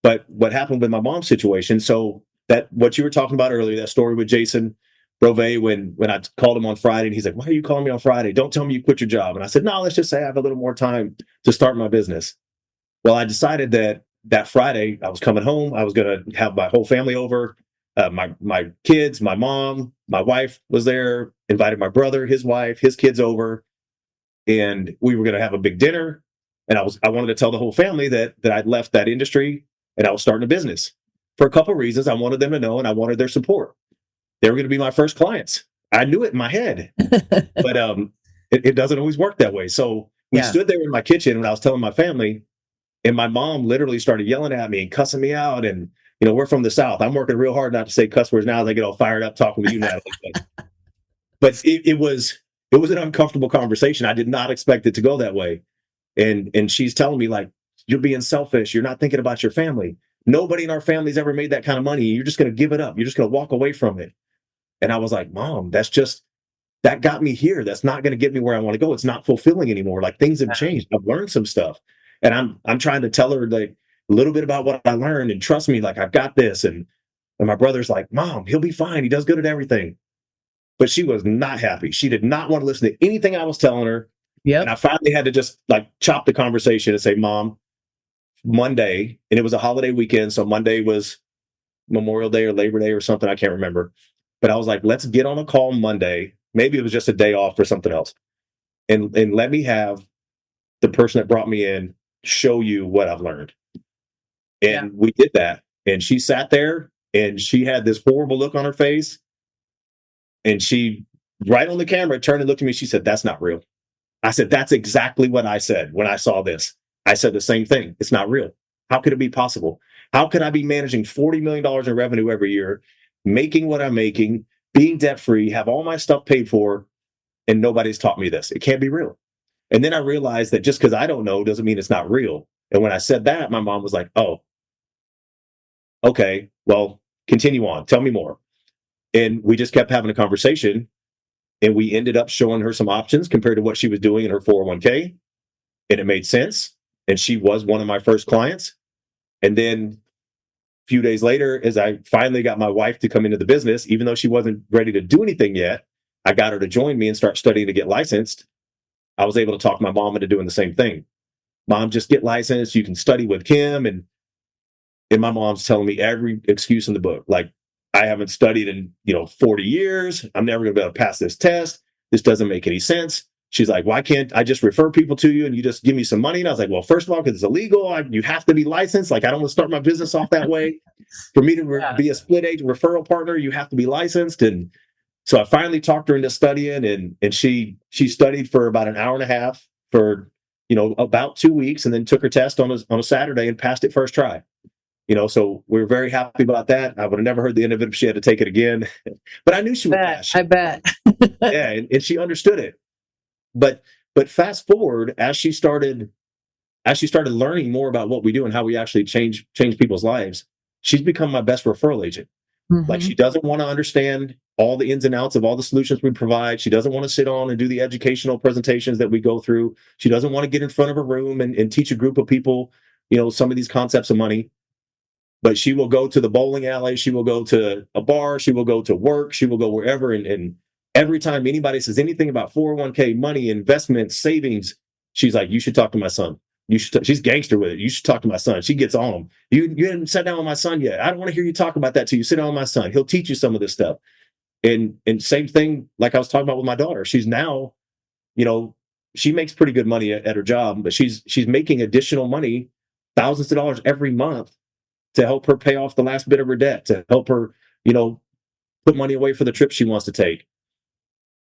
But what happened with my mom's situation, so that what you were talking about earlier, that story with Jason Brove, when I called him on Friday, and he's like, "Why are you calling me on Friday? Don't tell me you quit your job." And I said, "No, let's just say I have a little more time to start my business." Well, I decided that Friday I was coming home. I was going to have my whole family over. My kids, my mom, my wife was there, invited my brother, his wife, his kids over, and we were going to have a big dinner. And I wanted to tell the whole family that I'd left that industry and I was starting a business for a couple of reasons. I wanted them to know, and I wanted their support. They were going to be my first clients. I knew it in my head, but it doesn't always work that way. So we stood there in my kitchen and I was telling my family, and my mom literally started yelling at me and cussing me out. And we're from the South. I'm working real hard not to say cuss words now as I get all fired up talking with you, Natalie. But it was an uncomfortable conversation. I did not expect it to go that way. And she's telling me, like, "You're being selfish. You're not thinking about your family. Nobody in our family's ever made that kind of money. You're just going to give it up. You're just going to walk away from it." And I was like, "Mom, that got me here. That's not going to get me where I want to go. It's not fulfilling anymore. Like, things have changed. I've learned some stuff." And I'm trying to tell her, like, a little bit about what I learned, and trust me, like, I've got this. And my brother's like, "Mom, he'll be fine. He does good at everything." But she was not happy. She did not want to listen to anything I was telling her. Yep. And I finally had to just like chop the conversation and say, "Mom, Monday, and it was a holiday weekend. So Monday was Memorial Day or Labor Day or something. I can't remember. But I was like, let's get on a call Monday. Maybe it was just a day off or something else. And let me have the person that brought me in show you what I've learned. And we did that. And she sat there and she had this horrible look on her face. And she, right on the camera, turned and looked at me. She said, "That's not real." I said, "That's exactly what I said when I saw this." I said the same thing. It's not real. How could it be possible? How could I be managing $40 million in revenue every year, making what I'm making, being debt free, have all my stuff paid for, and nobody's taught me this? It can't be real. And then I realized that just because I don't know doesn't mean it's not real. And when I said that, my mom was like, "Oh, okay, well, continue on. Tell me more." And we just kept having a conversation. And we ended up showing her some options compared to what she was doing in her 401k. And it made sense. And she was one of my first clients. And then a few days later, as I finally got my wife to come into the business, even though she wasn't ready to do anything yet, I got her to join me and start studying to get licensed. I was able to talk my mom into doing the same thing. "Mom, just get licensed. You can study with Kim." And my mom's telling me every excuse in the book. Like, "I haven't studied in 40 years. I'm never going to be able to pass this test. This doesn't make any sense." She's like, "Why can't I just refer people to you and you just give me some money?" And I was like, "Well, first of all, because it's illegal. You have to be licensed. Like, I don't want to start my business off that way. For me to be a split agent referral partner, you have to be licensed." And so I finally talked her into studying, and she studied for about an hour and a half for about 2 weeks, and then took her test on a Saturday and passed it first try. So we're very happy about that. I would have never heard the end of it if she had to take it again, but I knew she would pass. I bet. Yeah, and she understood it. But fast forward, as she started learning more about what we do and how we actually change people's lives, she's become my best referral agent. Mm-hmm. Like, she doesn't want to understand all the ins and outs of all the solutions we provide. She doesn't want to sit on and do the educational presentations that we go through. She doesn't want to get in front of a room and teach a group of people, some of these concepts of money. But she will go to the bowling alley. She will go to a bar. She will go to work. She will go wherever. And every time anybody says anything about 401k, money, investments, savings, she's like, "You should talk to my son. She's gangster with it. You should talk to my son." She gets on him. You haven't sat down with my son yet. "I don't want to hear you talk about that till you sit down with my son. He'll teach you some of this stuff." And same thing, like I was talking about with my daughter. She's now, she makes pretty good money at her job, but she's making additional money, thousands of dollars every month, to help her pay off the last bit of her debt, to help her, put money away for the trip she wants to take.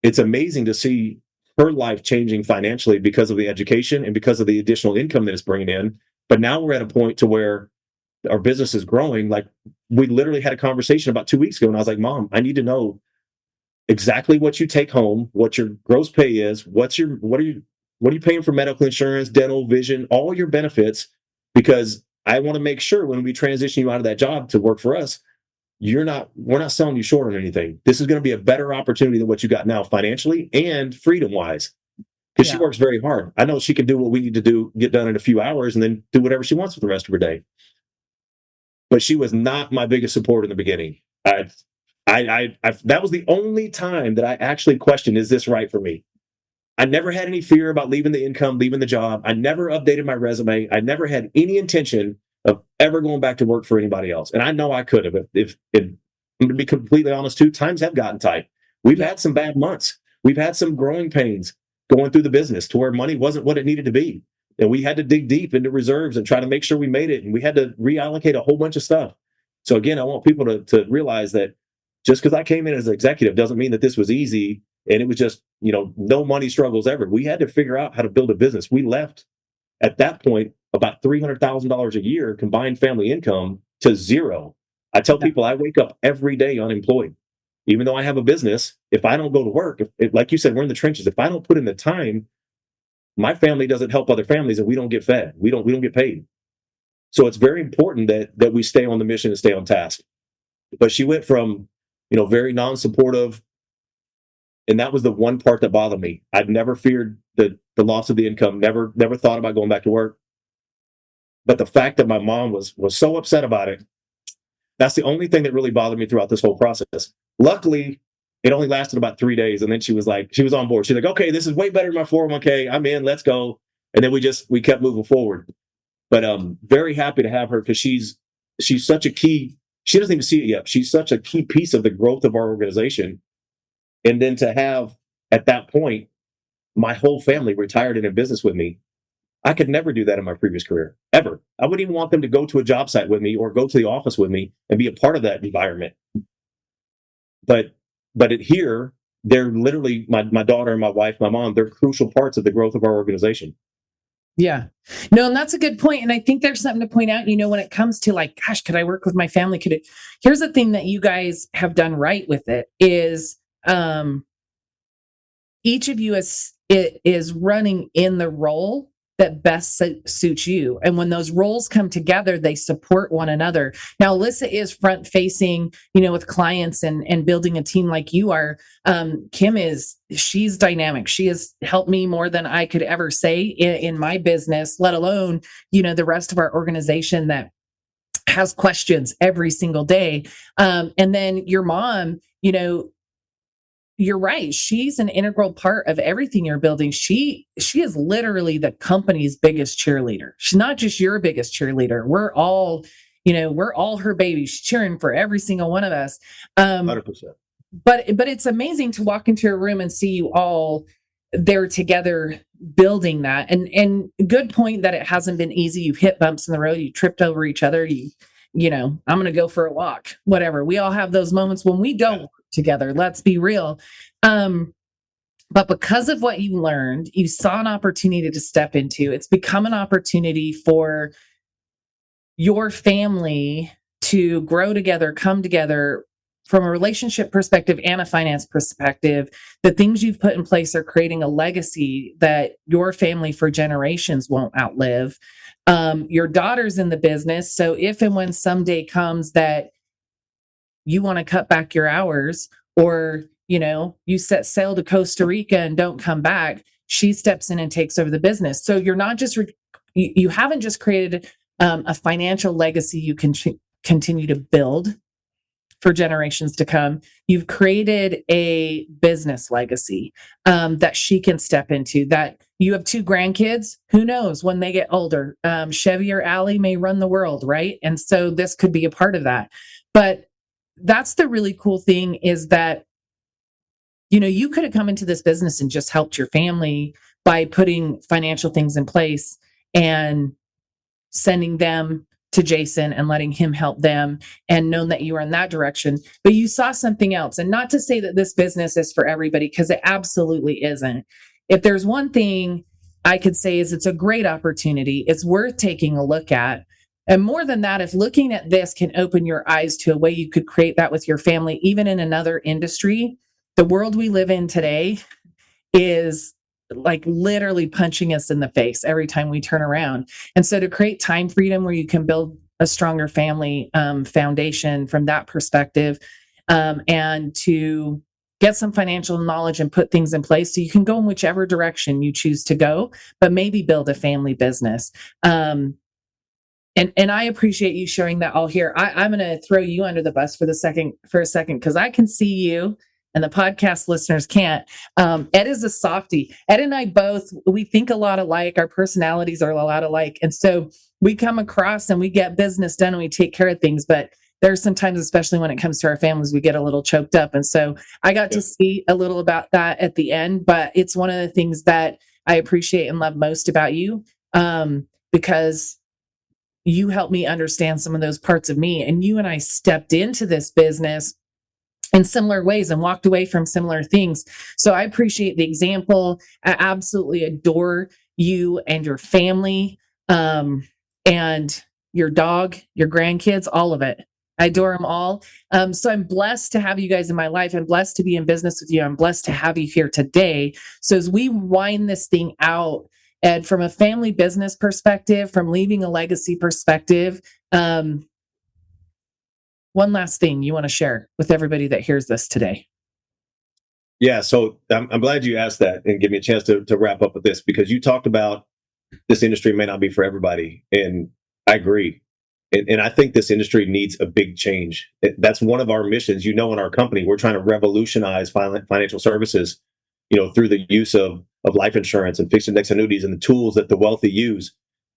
It's amazing to see her life changing financially because of the education and because of the additional income that it's bringing in. But now we're at a point to where our business is growing. Like, we literally had a conversation about 2 weeks ago, and I was like, "Mom, I need to know exactly what you take home, what your gross pay is, what are you paying for medical insurance, dental, vision, all your benefits, because I want to make sure when we transition you out of that job to work for us, we're not selling you short on anything. This is going to be a better opportunity than what you got now, financially and freedom wise." Because she works very hard. I know she can do what we need to do, get done in a few hours, and then do whatever she wants with the rest of her day. But she was not my biggest support in the beginning. That was the only time that I actually questioned, is this right for me? I never had any fear about leaving the income, leaving the job. I never updated my resume. I never had any intention of ever going back to work for anybody else. And I know I could have. If I'm going to be completely honest too, times have gotten tight. We've had some bad months. We've had some growing pains going through the business to where money wasn't what it needed to be. And we had to dig deep into reserves and try to make sure we made it. And we had to reallocate a whole bunch of stuff. So again, I want people to realize that just because I came in as an executive doesn't mean that this was easy. And it was just, no money struggles ever. We had to figure out how to build a business. We left at that point about $300,000 a year combined family income to zero. I tell people I wake up every day unemployed. Even though I have a business, if I don't go to work, if like you said, we're in the trenches. If I don't put in the time, my family doesn't help other families, and we don't get fed. We don't get paid. So it's very important that we stay on the mission and stay on task. But she went from, very non-supportive. And that was the one part that bothered me. I'd never feared the loss of the income, never thought about going back to work. But the fact that my mom was so upset about it, that's the only thing that really bothered me throughout this whole process. Luckily, it only lasted about 3 days. And then she was on board. She's like, "Okay, this is way better than my 401k. I'm in, let's go." And then we kept moving forward. But very happy to have her because she's such a key. She doesn't even see it yet. She's such a key piece of the growth of our organization. And then to have at that point my whole family retired and in business with me, I could never do that in my previous career, ever. I wouldn't even want them to go to a job site with me or go to the office with me and be a part of that environment. But here, they're literally my daughter and my wife, my mom, they're crucial parts of the growth of our organization. Yeah. No, and that's a good point. And I think there's something to point out, when it comes to like, gosh, could I work with my family? Here's the thing that you guys have done right with it is, each of you is running in the role that best suits you. And when those roles come together, they support one another. Now, Alyssa is front facing, with clients and building a team like you are. She's dynamic. She has helped me more than I could ever say in my business, let alone, the rest of our organization that has questions every single day. And then your mom, you're right. She's an integral part of everything you're building. She is literally the company's biggest cheerleader. She's not just your biggest cheerleader. We're all her babies. She's cheering for every single one of us. 100%. But it's amazing to walk into a room and see you all there together building that. And good point that it hasn't been easy. You've hit bumps in the road. You tripped over each other. I'm going to go for a walk, whatever. We all have those moments when we don't work together. Let's be real. But because of what you learned, you saw an opportunity to step into. It's become an opportunity for your family to grow together, come together from a relationship perspective and a finance perspective. The things you've put in place are creating a legacy that your family for generations won't outlive. Your daughter's in the business. So if and when someday comes that you want to cut back your hours or, you set sail to Costa Rica and don't come back, she steps in and takes over the business. So you're not just, you haven't just created a financial legacy you can continue to build for generations to come. You've created a business legacy that she can step into. That you have 2 grandkids. Who knows when they get older? Chevy or Allie may run the world, right? And so this could be a part of that. But that's the really cool thing is that, you could have come into this business and just helped your family by putting financial things in place and sending them to Jason and letting him help them and known that you were in that direction. But you saw something else. And not to say that this business is for everybody, because it absolutely isn't. If there's one thing I could say is it's a great opportunity. It's worth taking a look at. And more than that, if looking at this can open your eyes to a way you could create that with your family, even in another industry, the world we live in today is like literally punching us in the face every time we turn around. And so to create time freedom where you can build a stronger family foundation from that perspective, and to get some financial knowledge and put things in place so you can go in whichever direction you choose to go, but maybe build a family business. And I appreciate you sharing that all here. I'm going to throw you under the bus for a second, because I can see you and the podcast listeners can't. Ed is a softie. Ed and I both, we think a lot alike. Our personalities are a lot alike. And so we come across and we get business done and we take care of things. But there's sometimes, especially when it comes to our families, we get a little choked up. And so I got to see a little about that at the end. But it's one of the things that I appreciate and love most about you, because you helped me understand some of those parts of me. And you and I stepped into this business in similar ways and walked away from similar things. So I appreciate the example. I absolutely adore you and your family, and your dog, your grandkids, all of it. I adore them all. So I'm blessed to have you guys in my life. I'm blessed to be in business with you. I'm blessed to have you here today. So as we wind this thing out, Ed, from a family business perspective, from leaving a legacy perspective, one last thing you want to share with everybody that hears this today. Yeah, so I'm glad you asked that and give me a chance to wrap up with this, because you talked about this industry may not be for everybody. And I agree. And I think this industry needs a big change. That's one of our missions. In our company, we're trying to revolutionize financial services, through the use of life insurance and fixed index annuities and the tools that the wealthy use.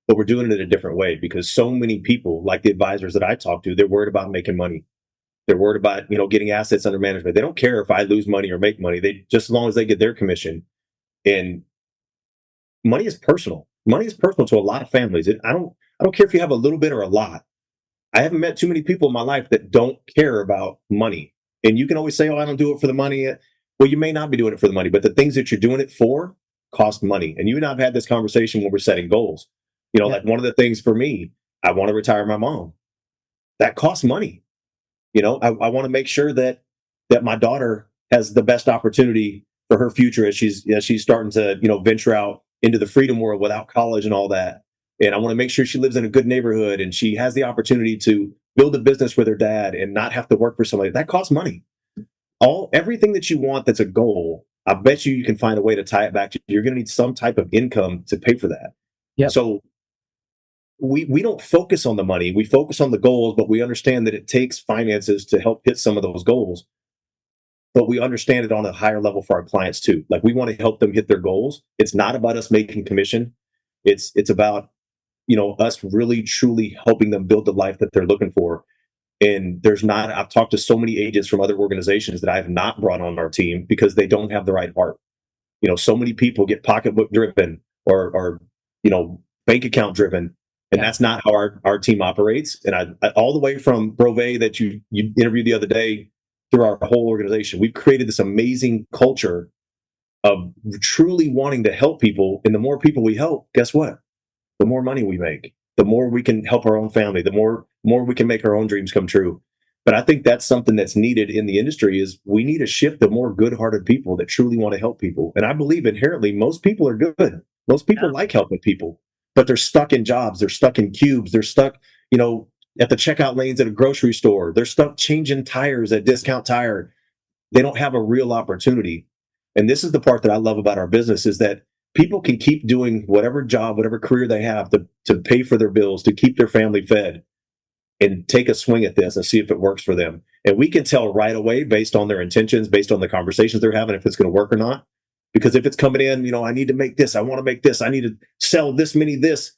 but we're doing it in a different way because so many people, like the advisors that I talk to, they're worried about making money. They're worried about, getting assets under management. They don't care if I lose money or make money. They just as long as they get their commission. And money is personal. Money is personal to a lot of families. I don't care if you have a little bit or a lot. I haven't met too many people in my life that don't care about money. And you can always say, "Oh, I don't do it for the money." Well, you may not be doing it for the money, but the things that you're doing it for cost money. And you and I have had this conversation when we're setting goals. Like one of the things for me, I want to retire my mom. That costs money. I want to make sure that my daughter has the best opportunity for her future as she's starting to venture out into the freedom world without college and all that. And I want to make sure she lives in a good neighborhood and she has the opportunity to build a business with her dad and not have to work for somebody. That costs money. Everything that you want that's a goal, I bet you can find a way to tie it back to you're going to need some type of income to pay for that. Yep. So we don't focus on the money. We focus on the goals, but we understand that it takes finances to help hit some of those goals. But we understand it on a higher level for our clients too. Like we want to help them hit their goals. It's not about us making commission. It's about, us really truly helping them build the life that they're looking for. And I've talked to so many agents from other organizations that I have not brought on our team because they don't have the right heart. So many people get pocketbook driven or bank account driven. And that's not how our team operates. And I all the way from Brove that you interviewed the other day through our whole organization, we've created this amazing culture of truly wanting to help people. And the more people we help, guess what? The more money we make, the more we can help our own family, the more we can make our own dreams come true. But I think that's something that's needed in the industry is we need to shift to more good-hearted people that truly want to help people. And I believe inherently most people are good. Most people like helping people, but they're stuck in jobs. They're stuck in cubes. They're stuck, at the checkout lanes at a grocery store. They're stuck changing tires at Discount Tire. They don't have a real opportunity. And this is the part that I love about our business is that people can keep doing whatever job, whatever career they have to pay for their bills, to keep their family fed and take a swing at this and see if it works for them. And we can tell right away based on their intentions, based on the conversations they're having, if it's going to work or not. Because if it's coming in, I need to make this, I want to make this, I need to sell this many this.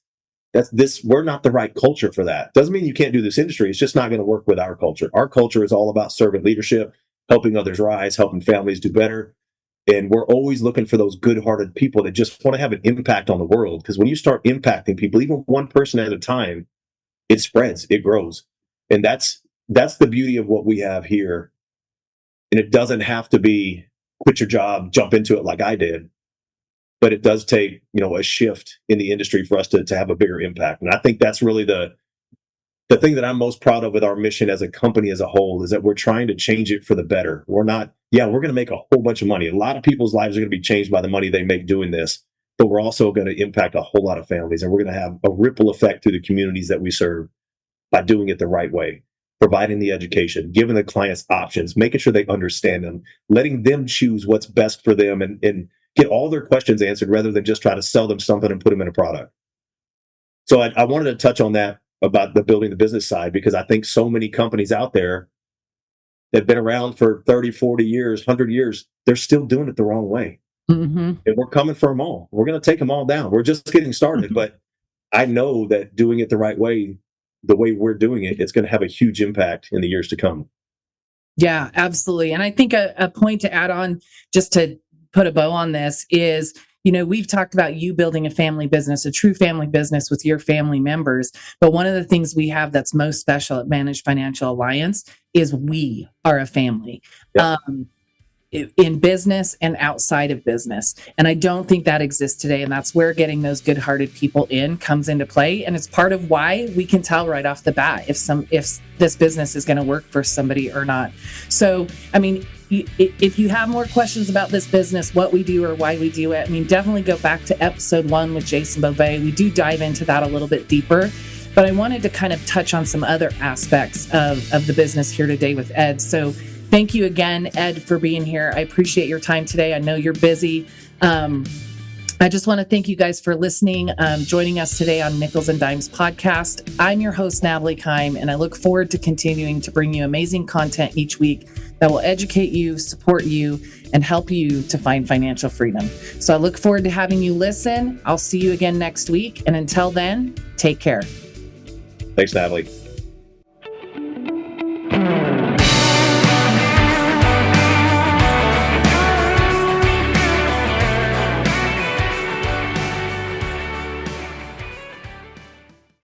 We're not the right culture for that. Doesn't mean you can't do this industry. It's just not going to work with our culture. Our culture is all about servant leadership, helping others rise, helping families do better. And we're always looking for those good-hearted people that just want to have an impact on the world. Because when you start impacting people, even one person at a time, it spreads, it grows. And that's the beauty of what we have here. And it doesn't have to be quit your job, jump into it like I did. But it does take, a shift in the industry for us to have a bigger impact. And I think that's really the thing that I'm most proud of with our mission as a company as a whole is that we're trying to change it for the better. We're going to make a whole bunch of money. A lot of people's lives are going to be changed by the money they make doing this, but we're also going to impact a whole lot of families. And we're going to have a ripple effect through the communities that we serve by doing it the right way, providing the education, giving the clients options, making sure they understand them, letting them choose what's best for them and get all their questions answered rather than just try to sell them something and put them in a product. So I wanted to touch on that about the building the business side, because I think so many companies out there that have been around for 30, 40 years, 100 years, they're still doing it the wrong way. Mm-hmm. And we're coming for them all. We're going to take them all down. We're just getting started. But I know that doing it the right way, the way we're doing it, it's going to have a huge impact in the years to come. Yeah, absolutely. And I think a point to add on, just to put a bow on this, is we've talked about you building a family business, a true family business with your family members. But one of the things we have that's most special at Managed Financial Alliance is we are a family. Yep. In business and outside of business. And I don't think that exists today. And that's where getting those good-hearted people in comes into play. And it's part of why we can tell right off the bat if this business is going to work for somebody or not. So, if you have more questions about this business, what we do or why we do it, definitely go back to episode 1 with Jason Beauvais. We do dive into that a little bit deeper. But I wanted to kind of touch on some other aspects of the business here today with Ed. So thank you again, Ed, for being here. I appreciate your time today. I know you're busy. I just want to thank you guys for listening, joining us today on Nickels and Dimes podcast. I'm your host, Natalie Kime, and I look forward to continuing to bring you amazing content each week that will educate you, support you, and help you to find financial freedom. So I look forward to having you listen. I'll see you again next week. And until then, take care. Thanks, Natalie.